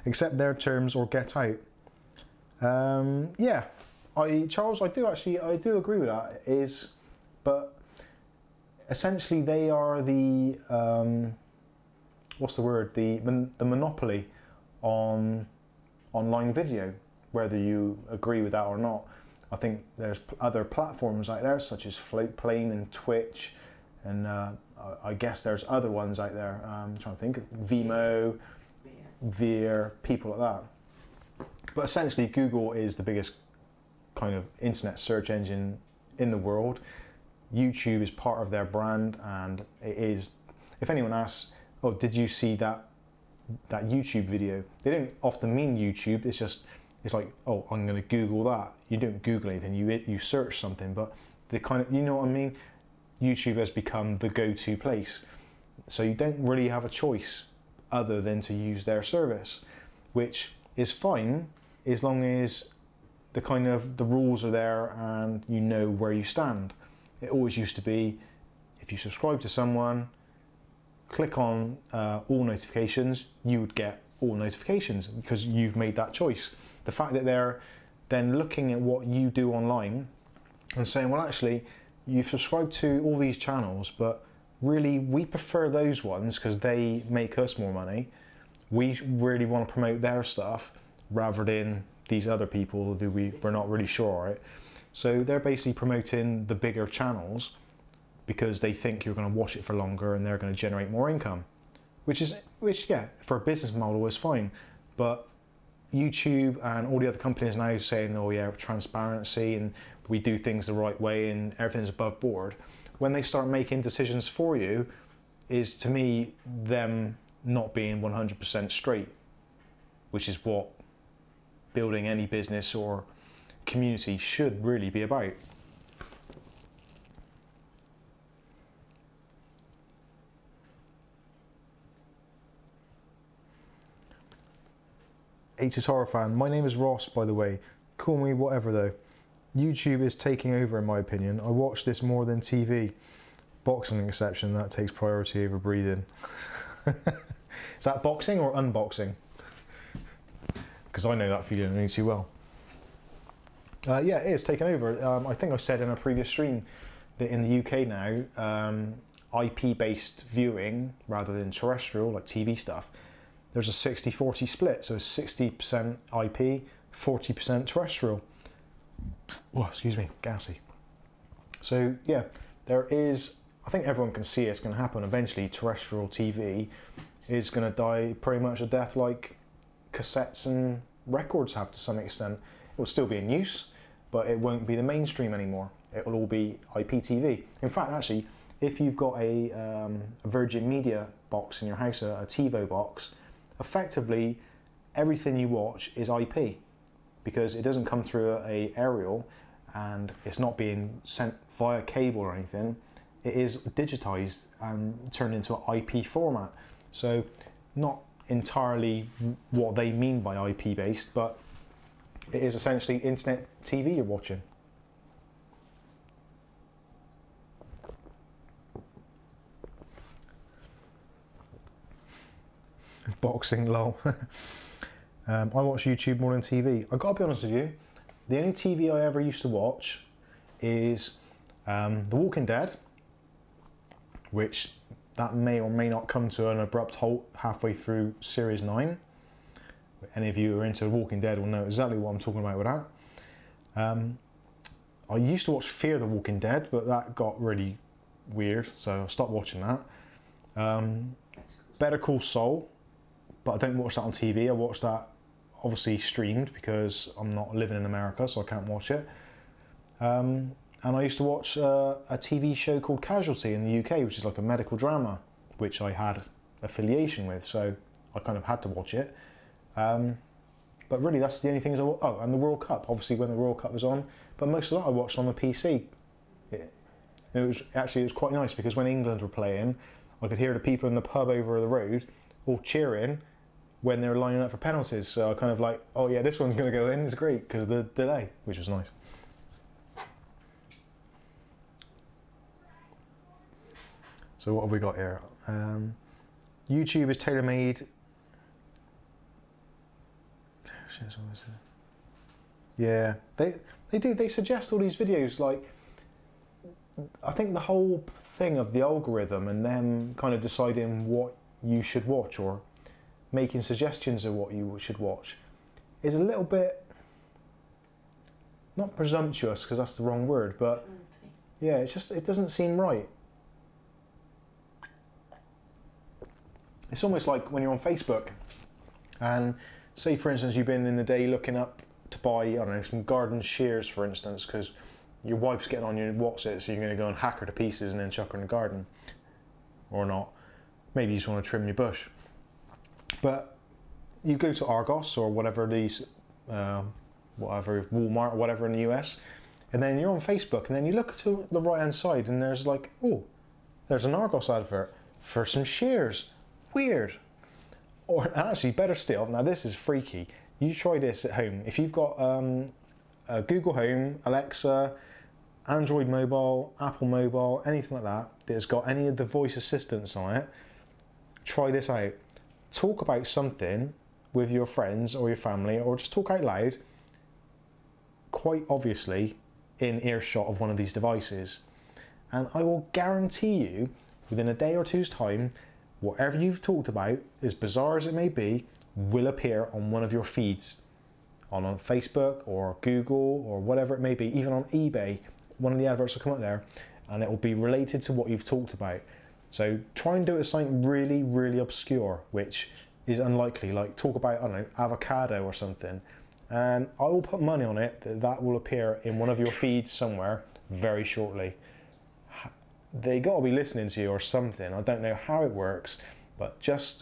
accept their terms or get out. Yeah, Charles, I do agree with that. But essentially they are the what's the word? The monopoly on online video, whether you agree with that or not. I think there's other platforms out there such as Floatplane and Twitch, and I guess there's other ones out there. I'm trying to think of Vimeo, Veer, people like that. But essentially Google is the biggest kind of internet search engine in the world. YouTube is part of their brand, and it is, if anyone asks, oh, did you see that YouTube video? They don't often mean YouTube, it's like, oh, I'm going to Google that. You don't Google anything, you search something, but the kind of, you know what I mean? YouTube has become the go-to place. So you don't really have a choice other than to use their service, which is fine as long as the rules are there and you know where you stand. It always used to be, if you subscribe to someone, click on all notifications, you would get all notifications because you've made that choice. The fact that they're then looking at what you do online and saying, well, actually, you've subscribed to all these channels, but really we prefer those ones because they make us more money. We really want to promote their stuff rather than these other people that we're not really sure, right? So they're basically promoting the bigger channels because they think you're going to watch it for longer and they're going to generate more income, which yeah, for a business model is fine. But YouTube and all the other companies now saying, oh yeah, transparency and we do things the right way and everything's above board. When they start making decisions for you, is to me them not being 100% straight, which is what building any business or community should really be about. H is Horror Fan. My name is Ross, by the way. Call me whatever though. YouTube is taking over in my opinion. I watch this more than TV. Boxing exception, that takes priority over breathing. Is that boxing or unboxing? Because I know that feeling only too well. Yeah, it is taking over. I think I said in a previous stream that in the UK now, IP-based viewing rather than terrestrial, like TV stuff, there's a 60-40 split. So 60% IP, 40% terrestrial. Oh, excuse me, gassy. So yeah, there is, I think everyone can see it's going to happen. Eventually terrestrial TV is going to die pretty much a death like cassettes and records have to some extent. It will still be in use, but it won't be the mainstream anymore. It will all be IPTV. In fact, actually, if you've got a Virgin Media box in your house, a TiVo box, effectively everything you watch is IP because it doesn't come through a aerial and it's not being sent via cable or anything. It is digitized and turned into an IP format. So not entirely what they mean by IP based, but it is essentially internet TV you're watching. Boxing, lol. I watch YouTube more than TV. I've got to be honest with you, the only TV I ever used to watch is The Walking Dead, which that may or may not come to an abrupt halt halfway through series 9. Any of you who are into Walking Dead will know exactly what I'm talking about with that. I used to watch Fear the Walking Dead, but that got really weird, so I stopped watching that. Better Call Saul, but I don't watch that on TV. I watch that obviously streamed because I'm not living in America, so I can't watch it. And I used to watch a TV show called Casualty in the UK, which is like a medical drama, which I had affiliation with, so I kind of had to watch it. But really, that's the only things oh, and the World Cup, obviously when the World Cup was on, but most of that I watched on the PC. It was quite nice because when England were playing, I could hear the people in the pub over the road all cheering when they were lining up for penalties. So I kind of like, oh yeah, this one's going to go in, it's great because of the delay, which was nice. So what have we got here? YouTube is tailor-made. Yeah, they suggest all these videos. Like, I think the whole thing of the algorithm and them kind of deciding what you should watch or making suggestions of what you should watch is a little bit, not presumptuous because that's the wrong word, but yeah, it's just, it doesn't seem right. It's almost like when you're on Facebook and say for instance you've been in the day looking up to buy, I don't know, some garden shears for instance, because your wife's getting on you, what's it, so you're going to go and hack her to pieces and then chuck her in the garden. Or not. Maybe you just want to trim your bush. But you go to Argos or whatever these, whatever, Walmart or whatever in the US, and then you're on Facebook and then you look to the right hand side and there's like, oh, there's an Argos advert for some shears. Weird. Or actually better still, now this is freaky, you try this at home. If you've got Google Home, Alexa, Android mobile, Apple mobile, anything like that that's got any of the voice assistants on it, try this out. Talk about something with your friends or your family, or just talk out loud, quite obviously in earshot of one of these devices. And I will guarantee you, within a day or two's time, whatever you've talked about, as bizarre as it may be, will appear on one of your feeds. On Facebook or Google or whatever it may be, even on eBay, one of the adverts will come up there and it will be related to what you've talked about. So try and do it as something really, really obscure, which is unlikely, like talk about, I don't know, avocado or something. And I will put money on it that that will appear in one of your feeds somewhere very shortly. They got to be listening to you or something. I don't know how it works, but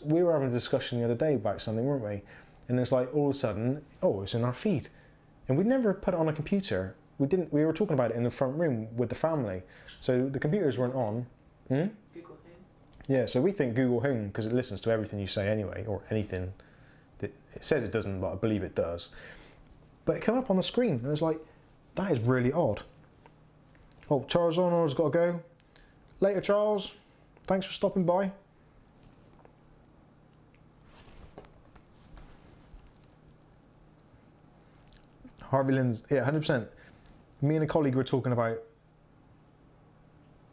we were having a discussion the other day about something, weren't we? And it's like all of a sudden, oh, it's in our feed. And we'd never put it on a computer. We were talking about it in the front room with the family. So the computers weren't on. Google Home. Yeah, so we think Google Home because it listens to everything you say anyway, or anything. It says it doesn't, but I believe it does. But it came up on the screen and it's like, that is really odd. Oh, Charles Arnold's got to go. Later, Charles. Thanks for stopping by. Harvey Lynn's, yeah, 100%. Me and a colleague were talking about,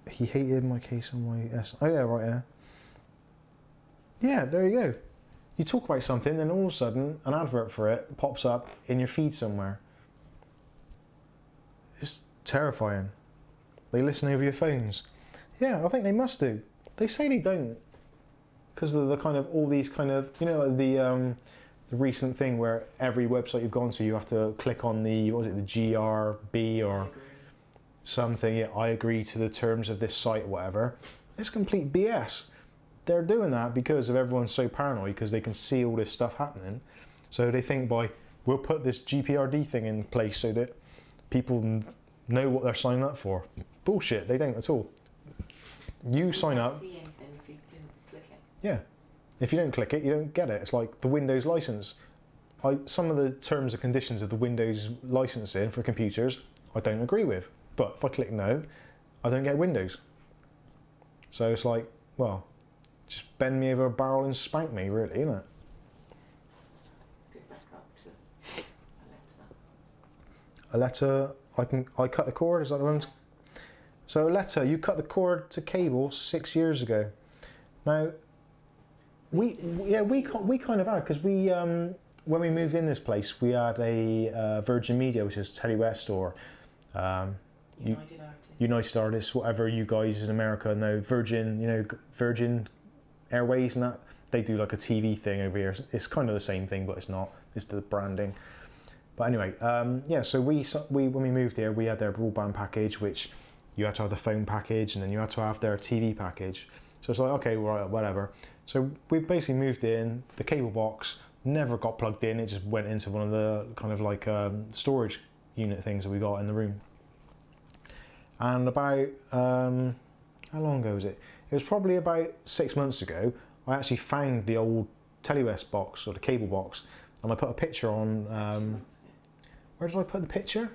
he hated my case on my S. Oh yeah, right, yeah. Yeah, there you go. You talk about something and all of a sudden an advert for it pops up in your feed somewhere. It's terrifying. They listen over your phones. Yeah, I think they must do. They say they don't. Because of the kind of, all these kind of, you know, like the recent thing where every website you've gone to, you have to click on the, what was it, the GRB or something. Yeah, I agree to the terms of this site or whatever. It's complete BS. They're doing that because of everyone's so paranoid because they can see all this stuff happening. So they think we'll put this GPRD thing in place so that people know what they're signing up for. Bullshit, they don't at all. You sign up. See anything if you didn't click it. Yeah. If you don't click it, you don't get it. It's like the Windows license. Some of the terms and conditions of the Windows licensing for computers, I don't agree with. But if I click no, I don't get Windows. So it's like, well, just bend me over a barrel and spank me, really, isn't it? Go back up to a letter. A letter, I cut the cord, is that the one? So a letter, you cut the cord to cable 6 years ago. Now, we kind of had, because we when we moved in this place, we had a Virgin Media, which is Telly West or United Artists, whatever you guys in America know. Virgin, you know, Virgin Airways and that, they do like a TV thing over here. It's kind of the same thing, but it's not. It's the branding. But anyway, yeah. So we when we moved here, we had their broadband package, which you had to have the phone package, and then you had to have their TV package. So it's like, okay, right, whatever. So we basically moved in. The cable box never got plugged in. It just went into one of the kind of like storage unit things that we got in the room. And about how long ago was it? It was probably about 6 months ago. I actually found the old Telewest box or the cable box, and I put a picture on. Where did I put the picture?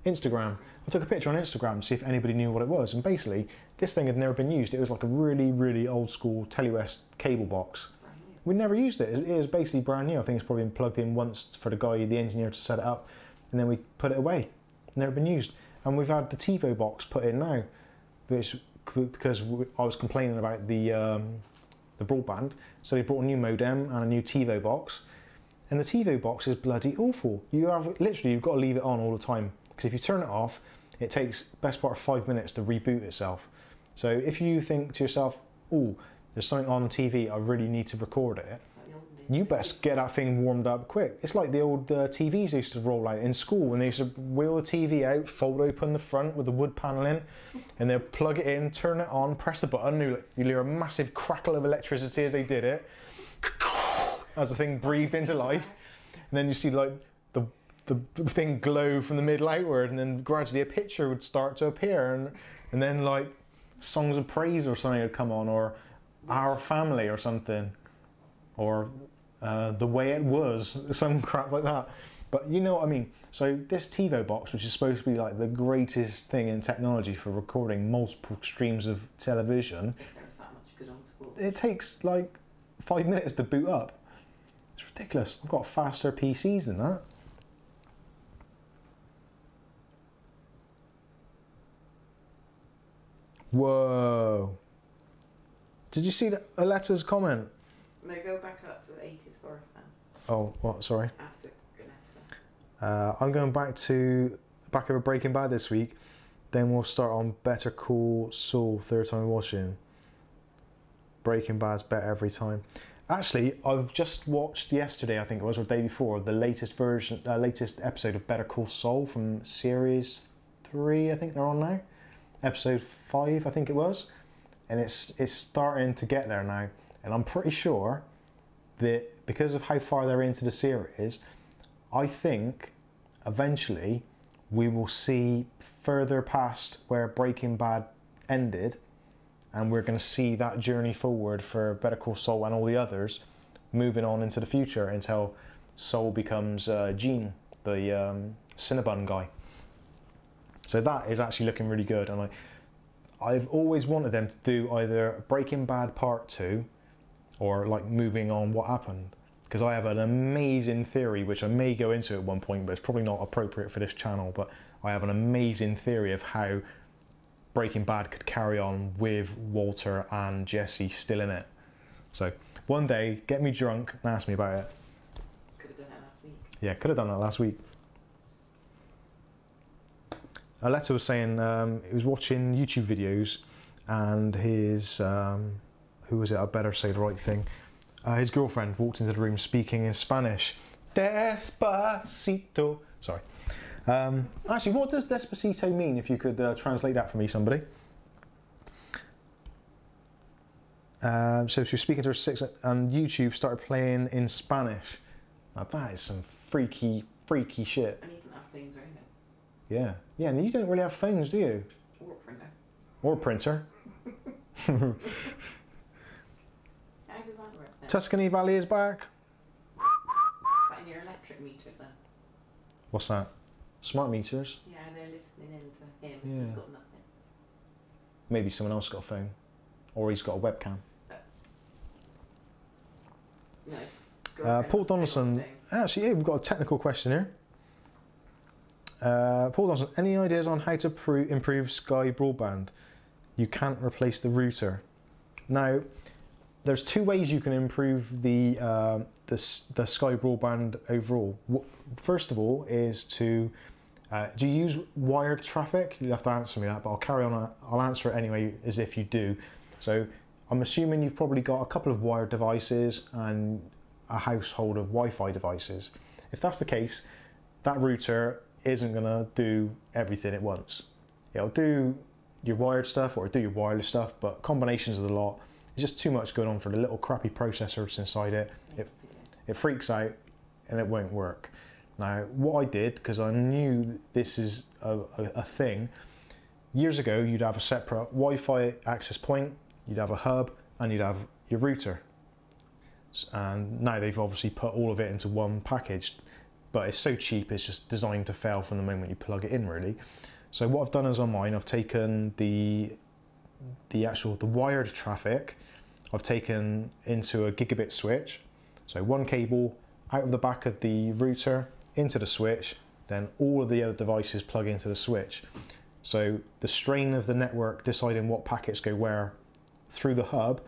Instagram. I took a picture on Instagram to see if anybody knew what it was, and basically this thing had never been used. It was like a really, really old school Telewest cable box. We never used it. It was basically brand new. I think it's probably been plugged in once for the engineer to set it up, and then we put it away. Never been used. And we've had the TiVo box put in now, which because I was complaining about the broadband, so they brought a new modem and a new TiVo box, and the TiVo box is bloody awful. You've got to leave it on all the time, because if you turn it off, it takes best part of 5 minutes to reboot itself. So if you think to yourself, oh, there's something on TV, I really need to record it, you best get that thing warmed up quick. It's like the old TVs they used to roll out in school when they used to wheel the TV out, fold open the front with the wood paneling, and they'll plug it in, turn it on, press the button, you hear a massive crackle of electricity as they did it, as the thing breathed into life, and then you see like the thing glow from the middle outward, and then gradually a picture would start to appear, and then like songs of praise or something would come on, or Our Family or something, or The Way It Was, some crap like that. But you know what I mean. So this TiVo box, which is supposed to be like the greatest thing in technology for recording multiple streams of television, If there was that much good on to watch. it takes like 5 minutes to boot up. It's ridiculous. I've got faster PCs than that. Whoa. Did you see Aletta's comment? No, go back up to the 80s horror fan Oh, what? Sorry. after Granetta. I'm going back over Breaking Bad this week. Then we'll start on Better Call Saul, third time watching. Breaking Bad's better every time. Actually, I've just watched yesterday, I think it was, or the day before, the latest episode of Better Call Saul from series 3. I think they're on now. Episode 5, I think it was, and it's starting to get there now. And I'm pretty sure that because of how far they're into the series, I think eventually we will see further past where Breaking Bad ended, and we're going to see that journey forward for Better Call Saul and all the others, moving on into the future until Saul becomes Gene, the Cinnabon guy. So that is actually looking really good, and I've always wanted them to do either Breaking Bad Part 2 or like moving on what happened, because I have an amazing theory which I may go into at one point, but it's probably not appropriate for this channel. But I have an amazing theory of how Breaking Bad could carry on with Walter and Jesse still in it. So one day, get me drunk and ask me about it. Could have done it last week. Yeah, could have done that last week. Aletta was saying he was watching YouTube videos, and his who was it? I better say the right thing. His girlfriend walked into the room speaking in Spanish. Despacito. Sorry. Actually, what does Despacito mean? If you could translate that for me, somebody. So she was speaking to her 6, and YouTube started playing in Spanish. Now that is some freaky shit. And he didn't have phones or anything. Yeah, yeah, and you don't really have phones, do you? Or a printer. Or a printer. How does that work then? Tuscany Valley is back. Is that in your electric meters then? What's that? Smart meters? Yeah, they're listening in to him. Yeah. He's got nothing. Maybe someone else got a phone. Or he's got a webcam. Nice. Paul Donaldson. Actually, yeah, we've got a technical question here. Paul Donaldson, any ideas on how to improve Sky broadband? You can't replace the router. Now, there's 2 ways you can improve the Sky broadband overall. First of all is to, do you use wired traffic? You have to answer me that, but I'll carry on. I'll answer it anyway as if you do. So I'm assuming you've probably got a couple of wired devices and a household of Wi-Fi devices. If that's the case, that router isn't going to do everything at once. It'll do your wired stuff or do your wireless stuff, but combinations of the lot, there's just too much going on for the little crappy processor that's inside it. It freaks out and it won't work. Now, what I did, because I knew this is a thing, years ago you'd have a separate Wi-Fi access point, you'd have a hub, and you'd have your router. And now they've obviously put all of it into one package, but it's so cheap, it's just designed to fail from the moment you plug it in, really. So what I've done is on mine, I've taken the wired traffic, I've taken into a gigabit switch. So one cable out of the back of the router into the switch, then all of the other devices plug into the switch. So the strain of the network deciding what packets go where through the hub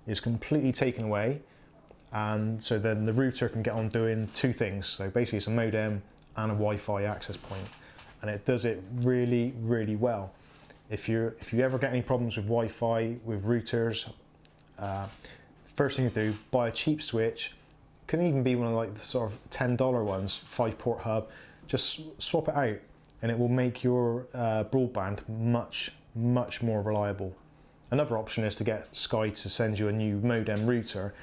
is completely taken away, and so then the router can get on doing 2 things. So basically it's a modem and a Wi-Fi access point, and it does it really, really well. If you ever get any problems with Wi-Fi, with routers, first thing you do, buy a cheap switch. Can even be one of like the sort of $10 ones, 5-port hub. Just swap it out, and it will make your broadband much more reliable. Another option is to get Sky to send you a new modem router,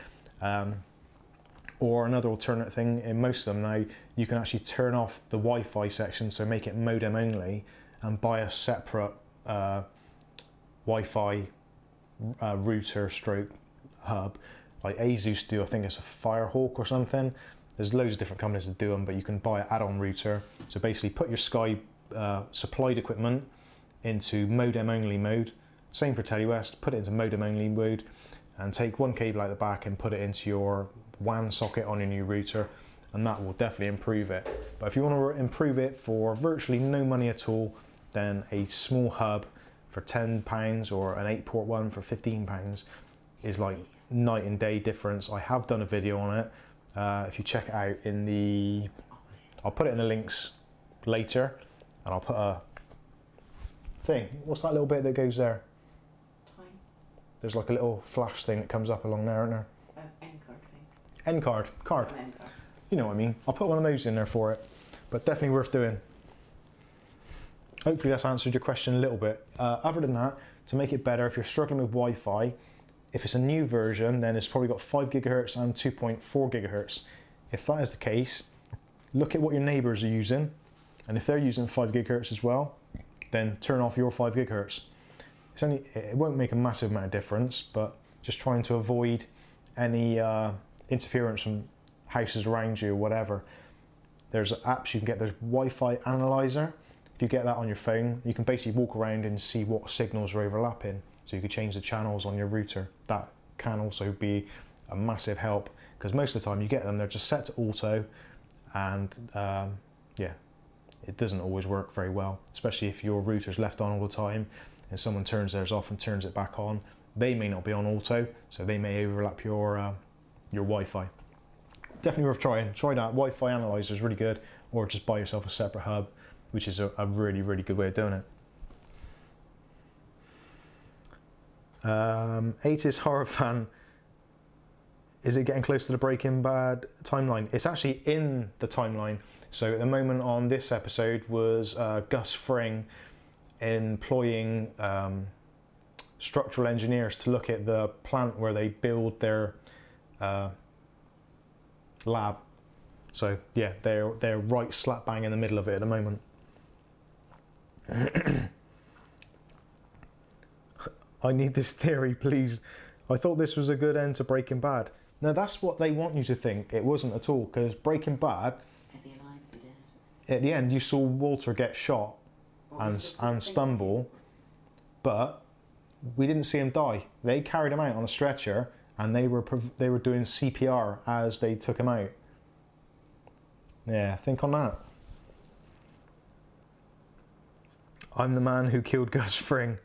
or another alternate thing, in most of them now, you can actually turn off the Wi-Fi section, so make it modem only, and buy a separate Wi-Fi router stroke hub, like Asus do. I think it's a Firehawk or something. There's loads of different companies that do them, but you can buy an add-on router. So basically put your Sky supplied equipment into modem only mode. Same for Telewest, put it into modem only mode and take one cable out the back and put it into your WAN socket on your new router, and that will definitely improve it. But if you want to improve it for virtually no money at all, then a small hub for £10 or an 8-port one for £15 is like night and day difference. I have done a video on it. If you check it out in the, I'll put it in the links later, and I'll put a thing. What's that little bit that goes there? Time. There's like a little flash thing that comes up along there, isn't there? End card thing. End card, card. An end card. You know what I mean. I'll put one of those in there for it, but definitely worth doing. Hopefully that's answered your question a little bit. Other than that, to make it better, if you're struggling with Wi-Fi, if it's a new version, then it's probably got 5 gigahertz and 2.4 gigahertz. If that is the case, look at what your neighbors are using, and if they're using 5 gigahertz as well, then turn off your 5 gigahertz. It won't make a massive amount of difference, but just trying to avoid any interference from houses around you or whatever. There's apps you can get. There's Wi-Fi analyzer. If you get that on your phone, you can basically walk around and see what signals are overlapping. So you could change the channels on your router. That can also be a massive help, because most of the time you get them, they're just set to auto, and yeah, it doesn't always work very well, especially if your router's left on all the time and someone turns theirs off and turns it back on. They may not be on auto, so they may overlap your Wi-Fi. Definitely worth trying. Try that. Wi-Fi analyzer is really good, or just buy yourself a separate hub, which is a really, really good way of doing it. 80s horror fan, is it getting close to the Breaking Bad timeline? It's actually in the timeline. So at the moment on this episode was Gus Fring employing structural engineers to look at the plant where they build their lab. So yeah, they're right slap bang in the middle of it at the moment. I need this theory, please. I thought this was a good end to Breaking Bad. No, that's what they want you to think. It wasn't at all, because Breaking Bad, Is he alive? Is he dead? at the end you saw Walter get shot and stumble, but we didn't see him die. They carried him out on a stretcher, and they were doing CPR as they took him out. Yeah, think on that. I'm the man who killed Gus Fring.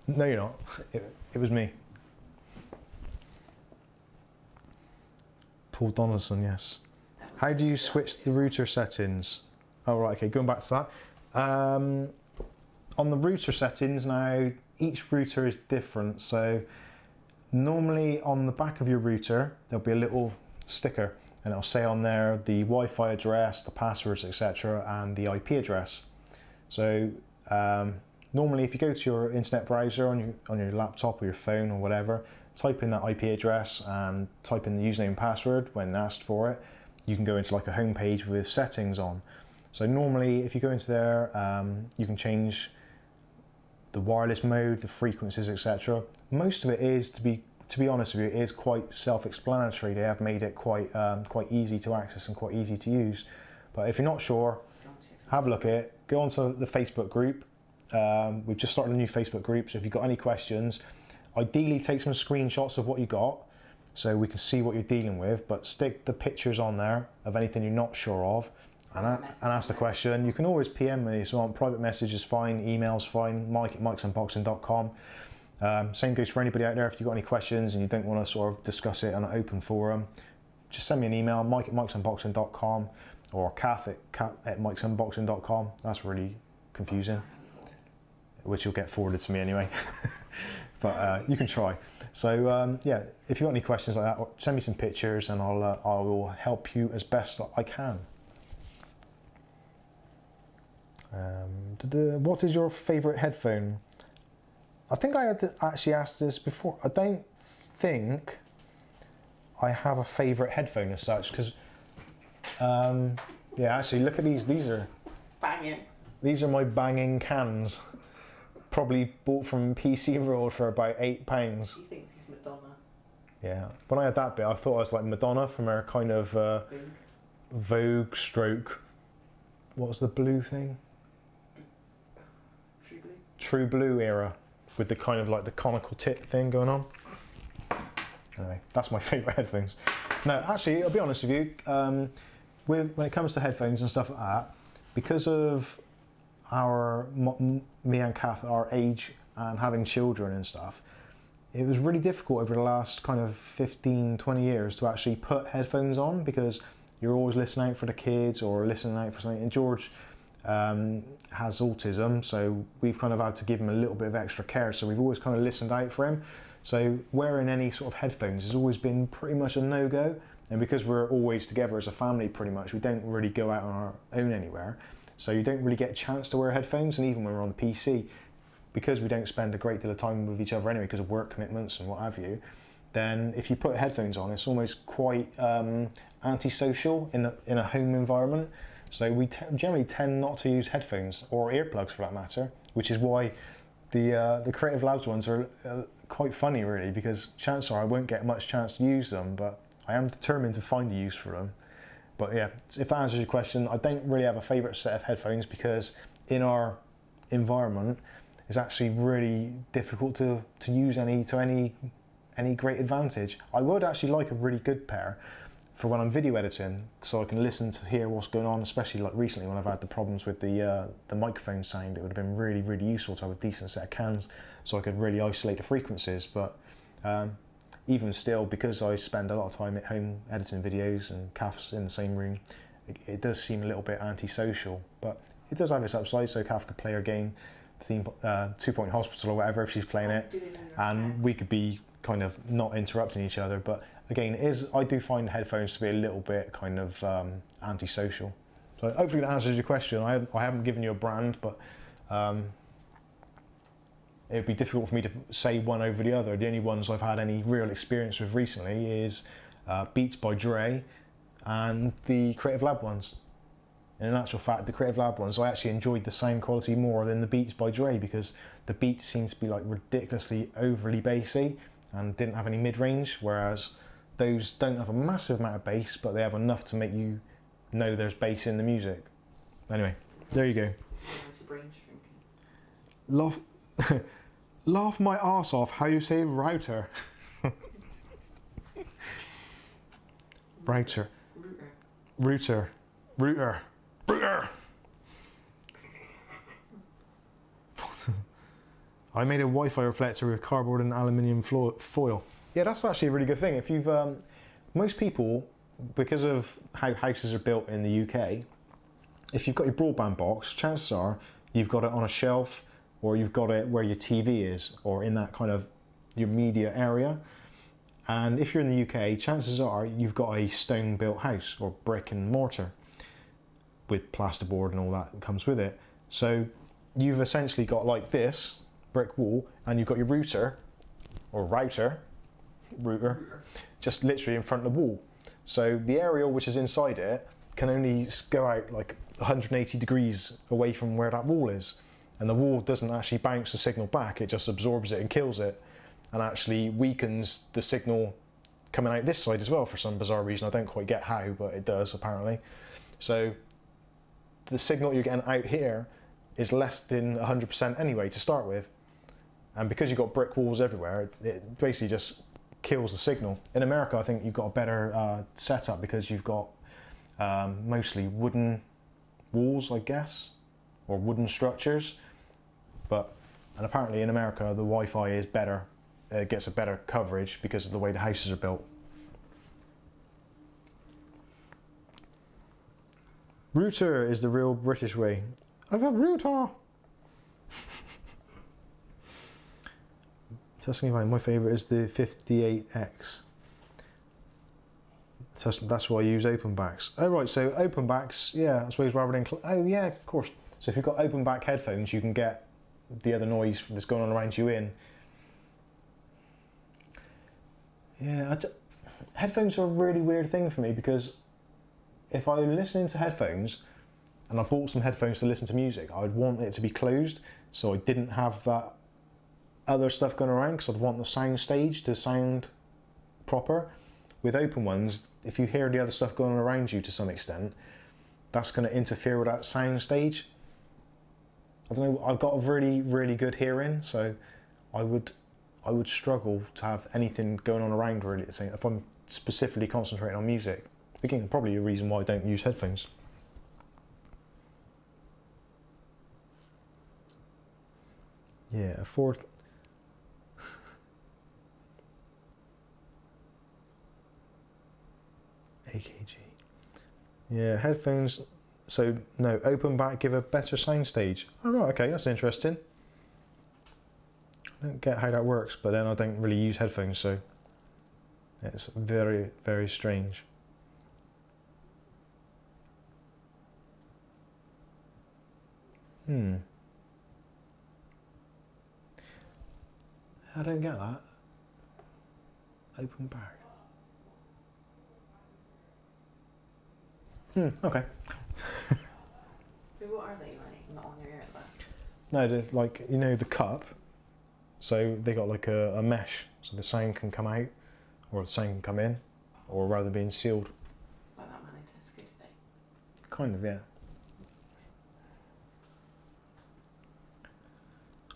No, you're not. It was me. Paul Donaldson, yes. How do you switch the router settings? Oh, right, okay, going back to that. On the router settings now, each router is different. So normally on the back of your router, there'll be a little sticker, and it'll say on there the Wi-Fi address, the passwords, etc., and the IP address. So normally if you go to your internet browser on your laptop or your phone or whatever, type in that IP address and type in the username and password when asked for it, you can go into like a home page with settings on. So normally if you go into there, you can change the wireless mode, the frequencies, etc. Most of it is, to be honest with you, it is quite self-explanatory. They have made it quite easy to access and quite easy to use. But if you're not sure, have a look at it. Go onto the Facebook group. We've just started a new Facebook group, so if you've got any questions, ideally take some screenshots of what you got so we can see what you're dealing with, but stick the pictures on there of anything you're not sure of, and ask the question. You can always PM me, so on private message is fine, email's fine, mike@mikesunboxing.com. Same goes for anybody out there. If you've got any questions and you don't want to sort of discuss it on an open forum, just send me an email, mike@mikesunboxing.com, or kath@mikesunboxing.com. That's really confusing, which you'll get forwarded to me anyway. But you can try. So yeah, if you've got any questions like that, send me some pictures and I will help you as best I can. What is your favourite headphone? I think I had actually asked this before. I don't think I have a favourite headphone as such, because yeah, actually look at these. These are Banging. These are my banging cans. Probably bought from PC World for about £8. He thinks he's Madonna. Yeah. When I had that bit, I thought I was like Madonna from her kind of Big. Vogue stroke. What was the blue thing? True blue. True blue era, with the kind of like the conical tip thing going on. Anyway, that's my favourite headphones. No, actually, I'll be honest with you. When it comes to headphones and stuff like that, because of me and Kath, our age and having children and stuff, it was really difficult over the last kind of 15, 20 years to actually put headphones on, because you're always listening out for the kids or listening out for something. And George has autism, so we've kind of had to give him a little bit of extra care. So we've always kind of listened out for him. So wearing any sort of headphones has always been pretty much a no-go. And because we're always together as a family pretty much, we don't really go out on our own anywhere. So you don't really get a chance to wear headphones. And even when we're on the PC, because we don't spend a great deal of time with each other anyway because of work commitments and what have you, then if you put headphones on, it's almost quite antisocial in a home environment. So we generally tend not to use headphones or earplugs for that matter, which is why the Creative Labs ones are quite funny really, because chances are I won't get much chance to use them, but I am determined to find a use for them. But yeah, if that answers your question, I don't really have a favourite set of headphones, because in our environment it's actually really difficult to use any great advantage. I would actually like a really good pair for when I'm video editing, so I can listen to hear what's going on, especially like recently when I've had the problems with the microphone sound. It would have been really, really useful to have a decent set of cans so I could really isolate the frequencies. But even still, because I spend a lot of time at home editing videos and Kath's in the same room, it does seem a little bit antisocial. But it does have its upside, so Kath could play her game, theme 2 Point Hospital or whatever if she's playing it, and we could be kind of not interrupting each other. But again, I do find headphones to be a little bit kind of antisocial. So hopefully that answers your question. I haven't given you a brand, but it would be difficult for me to say one over the other. The only ones I've had any real experience with recently is Beats by Dre and the Creative Lab ones. And in actual fact, the Creative Lab ones, I actually enjoyed the sound quality more than the Beats by Dre, because the Beats seems to be like ridiculously overly bassy and didn't have any mid-range, whereas those don't have a massive amount of bass, but they have enough to make you know there's bass in the music. Anyway, there you go. How's your brain shrinking? Laugh my arse off how you say router. Router. Router. Router. Router. I made a Wi-Fi reflector with cardboard and aluminium foil. Yeah, that's actually a really good thing. If you've most people, because of how houses are built in the UK, if you've got your broadband box, chances are you've got it on a shelf, or you've got it where your TV is, or in that kind of your media area. And if you're in the UK, chances are you've got a stone-built house or brick and mortar with plasterboard and all that comes with it. So you've essentially got like this brick wall, and you've got your router, just literally in front of the wall. So the aerial which is inside it can only go out like 180 degrees away from where that wall is. And the wall doesn't actually bounce the signal back, it just absorbs it and kills it, and actually weakens the signal coming out this side as well for some bizarre reason. I don't quite get how, but it does apparently. So the signal you're getting out here is less than 100% anyway to start with. And because you've got brick walls everywhere, it basically just kills the signal. In America, I think you've got a better setup, because you've got mostly wooden walls, I guess, or wooden structures. And apparently in America, the Wi-Fi is better. It gets a better coverage because of the way the houses are built. Router is the real British way. I've a router. Testing fine. My favourite is the 58X. That's why I use open backs. Oh right, so open backs, yeah, I suppose rather than... oh yeah, of course. So if you've got open back headphones, you can get the other noise that's going on around you in. Yeah, headphones are a really weird thing for me, because if I'm listening to headphones and I bought some headphones to listen to music, I would want it to be closed so I didn't have that other stuff going around, because I'd want the sound stage to sound proper. With open ones, if you hear the other stuff going on around you to some extent, that's going to interfere with that sound stage. I don't know, I've got a really, really good hearing, so I would struggle to have anything going on around really at the same, if I'm specifically concentrating on music. Again, probably a reason why I don't use headphones. Yeah, Ford. AKG. Yeah, headphones. So no, open back give a better sound stage. Oh right, okay, that's interesting. I don't get how that works, but then I don't really use headphones, so it's very, very strange. I don't get that. Open back. Okay. So what are they like? Not on your ear at that? No, there's like, you know, the cup. So they got like a mesh, so the sound can come out, or the sound can come in, or rather being sealed. Like that Manitesco, do they? Kind of, yeah.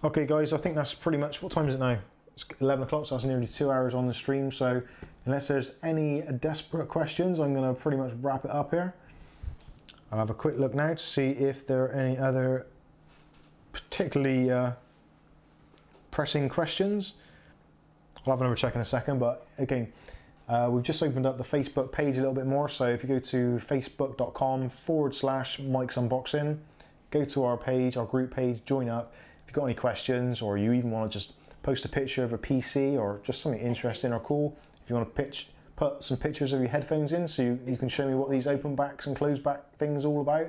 Okay guys, I think that's pretty much, what time is it now? It's 11 o'clock, so that's nearly 2 hours on the stream, so unless there's any desperate questions, I'm going to pretty much wrap it up here. I'll have a quick look now to see if there are any other particularly pressing questions. I'll have another check in a second, but again, we've just opened up the Facebook page a little bit more, so if you go to facebook.com/Mikesunboxing, go to our page, our group page, join up. If you've got any questions, or you even want to just post a picture of a PC or just something interesting or cool, if you want to put some pictures of your headphones in so you can show me what these open backs and closed back things are all about.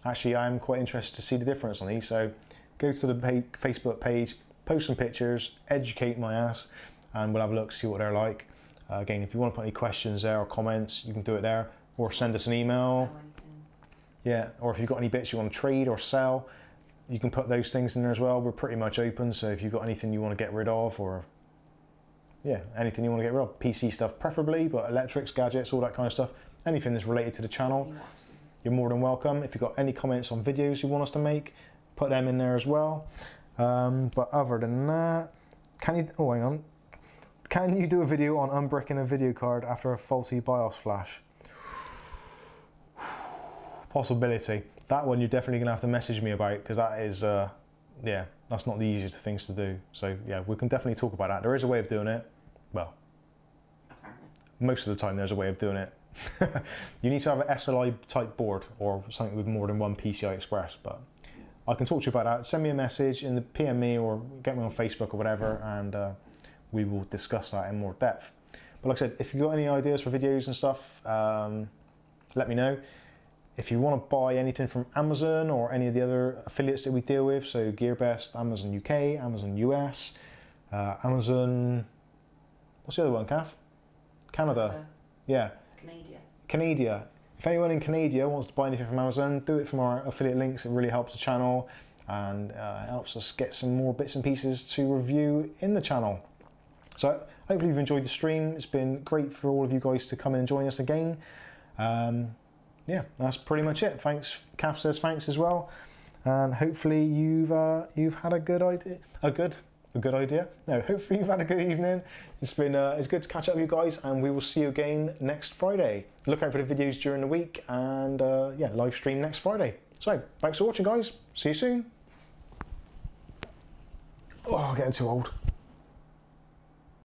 Actually, I am quite interested to see the difference on these, so go to the Facebook page, post some pictures, educate my ass, and we'll have a look, see what they're like. Again, if you want to put any questions there or comments, you can do it there, or send us an email. Yeah, or if you've got any bits you want to trade or sell, you can put those things in there as well. We're pretty much open, so if you've got anything you want to get rid of, or yeah, anything you want to get rid of, PC stuff preferably, but electrics, gadgets, all that kind of stuff, anything that's related to the channel, you're more than welcome. If you've got any comments on videos you want us to make, put them in there as well. But other than that, can you, oh hang on, can you do a video on unbricking a video card after a faulty BIOS flash? Possibility. That one you're definitely gonna have to message me about, because that is, yeah, that's not the easiest of things to do. So yeah, we can definitely talk about that. There is a way of doing it. Well, most of the time there's a way of doing it. You need to have an SLI type board or something with more than one PCI Express, but I can talk to you about that. Send me a message in the PM me or get me on Facebook or whatever, and we will discuss that in more depth. But like I said, if you've got any ideas for videos and stuff, let me know. If you want to buy anything from Amazon or any of the other affiliates that we deal with, so GearBest, Amazon UK, Amazon US, Amazon, what's the other one, Kath? Canada. Yeah. Canada. If anyone in Canada wants to buy anything from Amazon, do it from our affiliate links. It really helps the channel, and helps us get some more bits and pieces to review in the channel. So hopefully you've enjoyed the stream. It's been great for all of you guys to come in and join us again. Yeah, that's pretty much it. Thanks. Kath says thanks as well, and hopefully you've had a good idea. A good idea. No, hopefully you've had a good evening. It's been it's good to catch up with you guys, and we will see you again next Friday. Look out for the videos during the week, and yeah, live stream next Friday. So thanks for watching, guys. See you soon. Oh, getting too old.